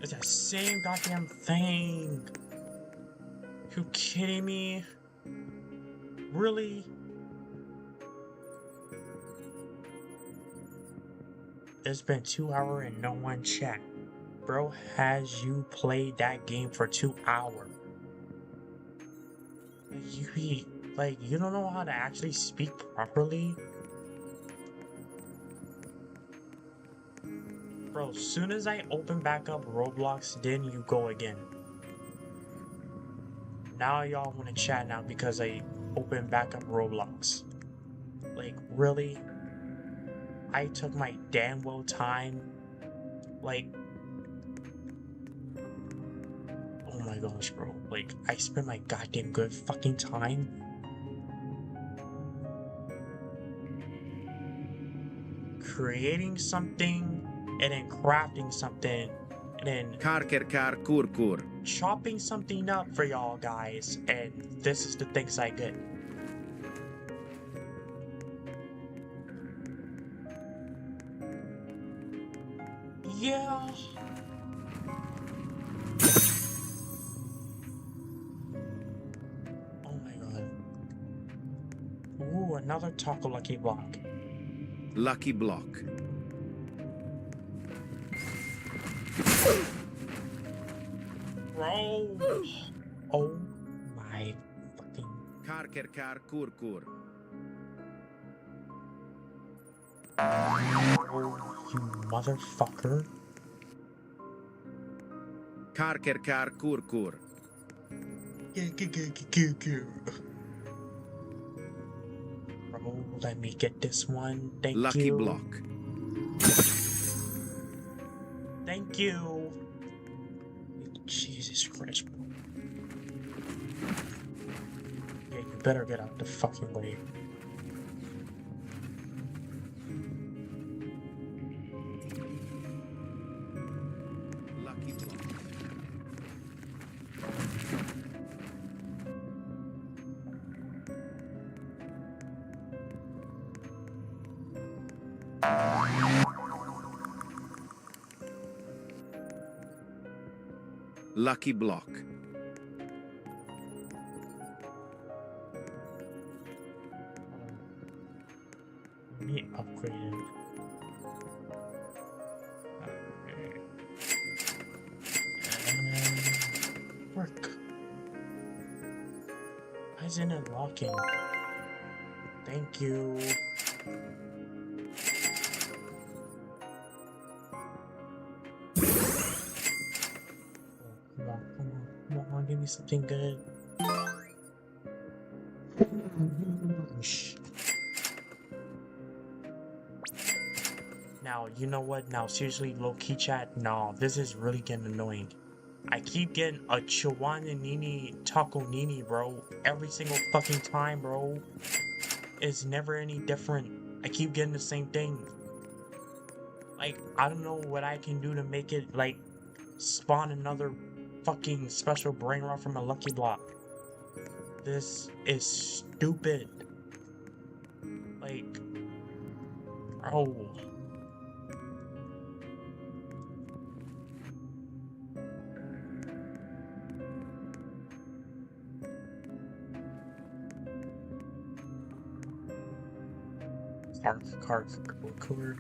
Speaker 1: It's that same goddamn thing. You kidding me? Really? It's been 2 hours and no one checked. Bro, has you played that game for 2 hours? You don't know how to actually speak properly? Bro, soon as I open back up Roblox, then you go again. Now y'all want to chat now because I opened back up Roblox. Like, really? I took my damn well time. Like, oh my gosh, bro. Like, I spent my goddamn good fucking time. Creating something, and then crafting something, and then
Speaker 2: Kur.
Speaker 1: chopping something up for y'all guys, and this is the things I get. Yeah. Oh my god. Ooh, Another taco lucky block.
Speaker 2: Lucky block.
Speaker 1: Bro! Oh my fucking...
Speaker 2: Kar kur.
Speaker 1: Oh, you motherfucker.
Speaker 2: Kar kur.
Speaker 1: Bro, let me get this one. Thank
Speaker 2: Lucky
Speaker 1: you.
Speaker 2: block.
Speaker 1: Thank you. Jesus Christ, bro. Yeah, you better get out the fucking way.
Speaker 2: Lucky block. Lucky block.
Speaker 1: Let me upgrade it. Okay. And work. Why isn't it locking? Thank you. Come on, give me something good. Now, you know what? Now, seriously, low-key chat, no, this is really getting annoying. I keep getting a Chihuahua Nini Taco Nini, bro. Every single fucking time, bro. It's never any different. I keep getting the same thing. Like, I don't know what I can do to make it, like, spawn another fucking special brain rot from a lucky block. This is stupid. Like, bro. Card cooler.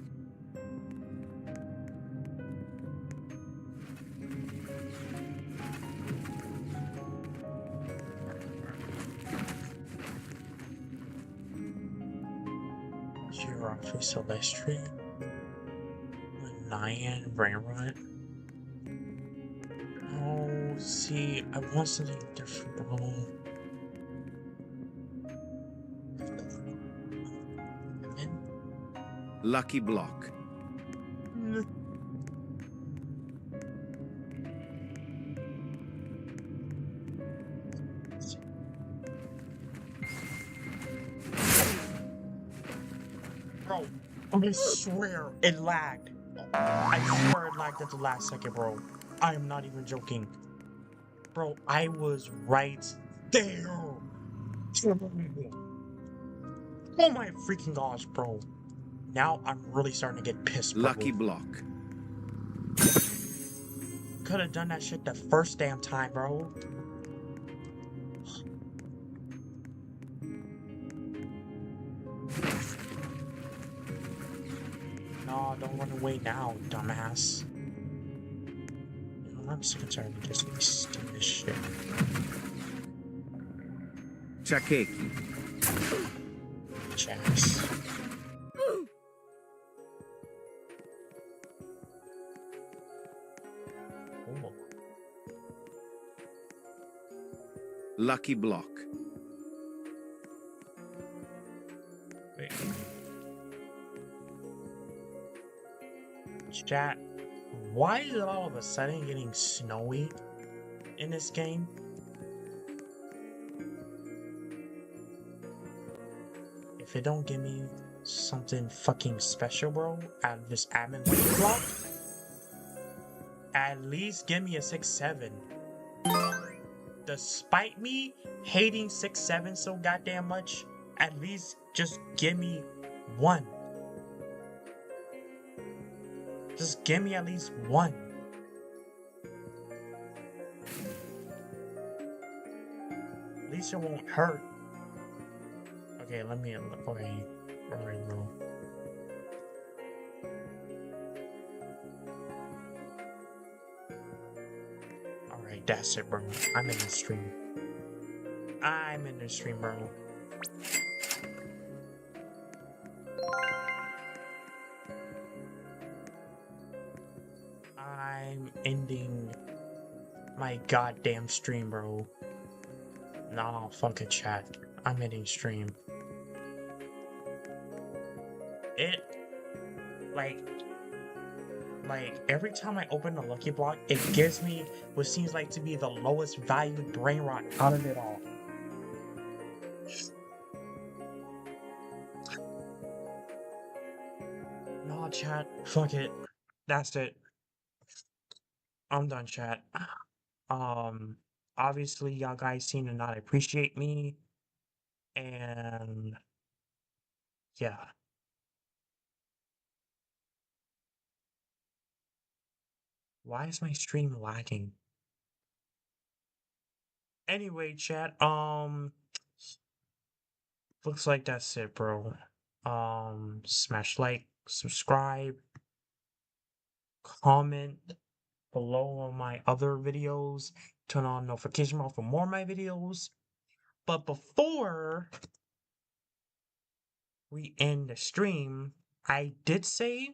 Speaker 1: Giraffe Celestial. Nyan Brain Rot. Oh, see, I want something different, bro.
Speaker 2: Lucky block.
Speaker 1: Bro, I swear it lagged. I swear it lagged at the last second, bro. I am not even joking. Bro, I was right there. Oh my freaking gosh, bro. Now I'm really starting to get pissed, bro.
Speaker 2: Lucky block.
Speaker 1: Could have done that shit the first damn time, bro. No, don't run away now, dumbass. You know, I'm sick and tired of this stupid shit.
Speaker 2: Chakeki.
Speaker 1: Jazz. Oh.
Speaker 2: Lucky block.
Speaker 1: Wait. Chat, why is it all of a sudden getting snowy in this game? If it don't give me something fucking special, bro, out of this admin lucky block, at least give me a 6-7. Despite me hating 6-7 so goddamn much, at least just give me one. Just give me at least one. At least it won't hurt. Okay, let me. Okay, alright, bro. Alright, that's it, bro. I'm in the stream. I'm in the stream, bro. I'm ending my goddamn stream, bro. Nah, fuck it, chat. I'm ending stream. It, like, every time I open the Lucky Block, it gives me what seems like to be the lowest valued brain rot out of it all. Nah, chat. Fuck it. That's it. I'm done, chat. Um, obviously, y'all guys seem to not appreciate me, and yeah. Why is my stream lagging? Anyway, chat, looks like that's it, bro. Smash like, subscribe, comment below on my other videos, turn on notification bell for more of my videos. But before we end the stream, I did say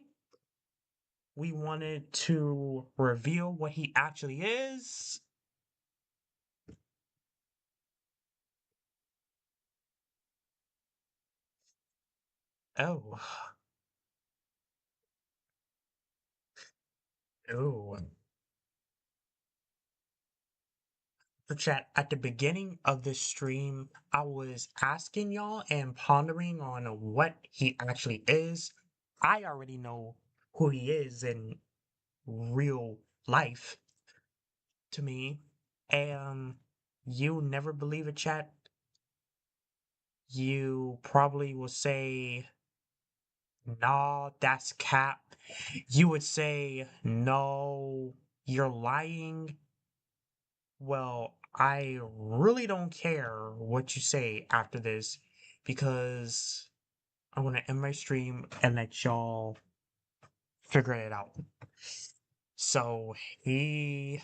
Speaker 1: we wanted to reveal what he actually is. Oh. Oh. So chat, at the beginning of this stream, I was asking y'all and pondering on what he actually is. I already know who he is in real life to me. And you never believe it, chat. You probably will say, nah, that's cap. You would say, no, you're lying. Well, I really don't care what you say after this because I'm gonna end my stream and let y'all figure it out. So he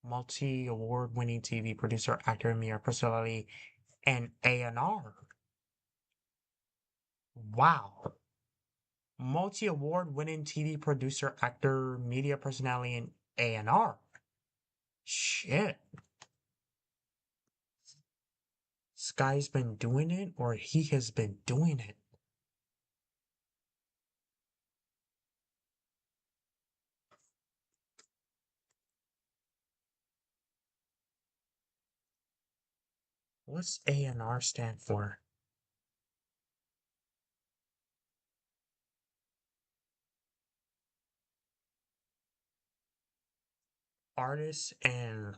Speaker 1: multi-award winning TV producer, actor, media personality, and A&R. Wow. Multi-award winning TV producer, actor, media personality, and A&R. Shit. This guy's been doing it or he has been doing it. What's A&R stand for? Artists and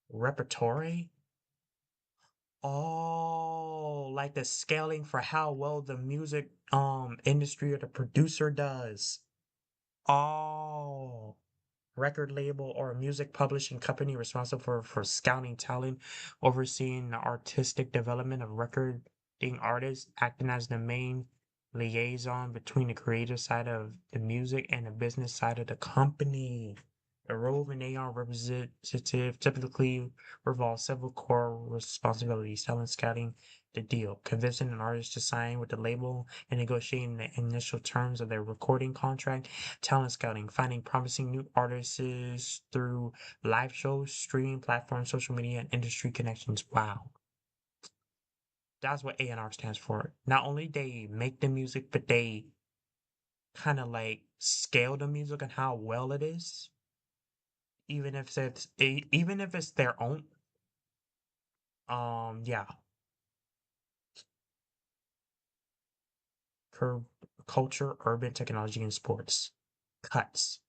Speaker 1: repertory? Oh, like the scaling for how well the music industry or the producer does. Oh, record label or music publishing company responsible for scouting talent, overseeing the artistic development of recording artists, acting as the main liaison between the creative side of the music and the business side of the company. The role of an AR representative typically revolves several core responsibilities: talent scouting the deal, convincing an artist to sign with the label and negotiating the initial terms of their recording contract, talent scouting, finding promising new artists through live shows, streaming platforms, social media, and industry connections. Wow. That's what A&R stands for. Not only they make the music, but they kind of like scale the music and how well it is. Even if it's their own. Yeah. For culture, urban technology, and sports. Cuts.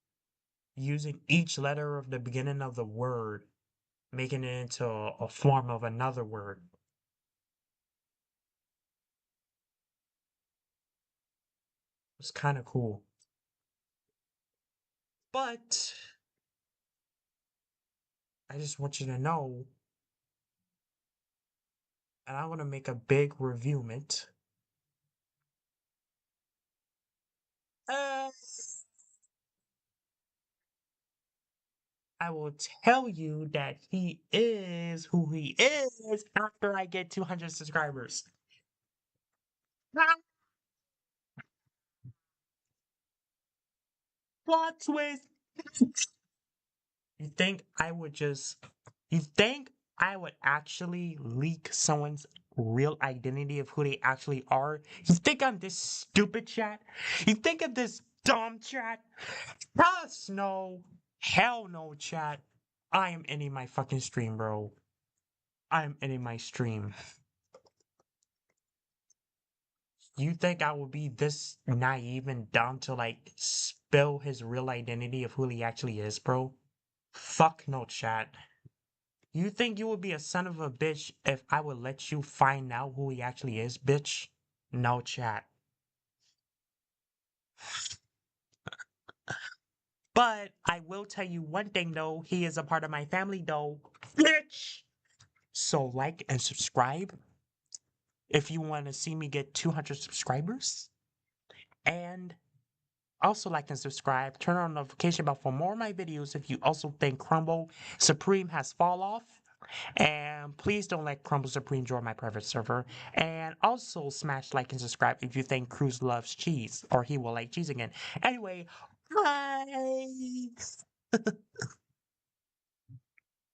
Speaker 1: Using each letter of the beginning of the word, making it into a form of another word. It's kind of cool. But I just want you to know and I want to make a big reviewment. Uh, I will tell you that he is who he is after I get 200 subscribers. Plot twist. You think I would just. You think I would actually leak someone's real identity of who they actually are? You think I'm this stupid, chat? You think of this dumb, chat? Us no. Hell no, chat. I am ending my fucking stream, bro. I am ending my stream. You think I would be this naive and dumb to like spill his real identity of who he actually is, bro? Fuck no, chat. You think you would be a son of a bitch if I would let you find out who he actually is, bitch? No, chat. But I will tell you one thing though, he is a part of my family though, bitch! So like and subscribe if you want to see me get 200 subscribers. And also like and subscribe, turn on notification bell for more of my videos if you also think Crumble Supreme has fall off. And please don't let Crumble Supreme join my private server. And also smash like and subscribe if you think Cruz loves cheese or he will like cheese again. Anyway, bye.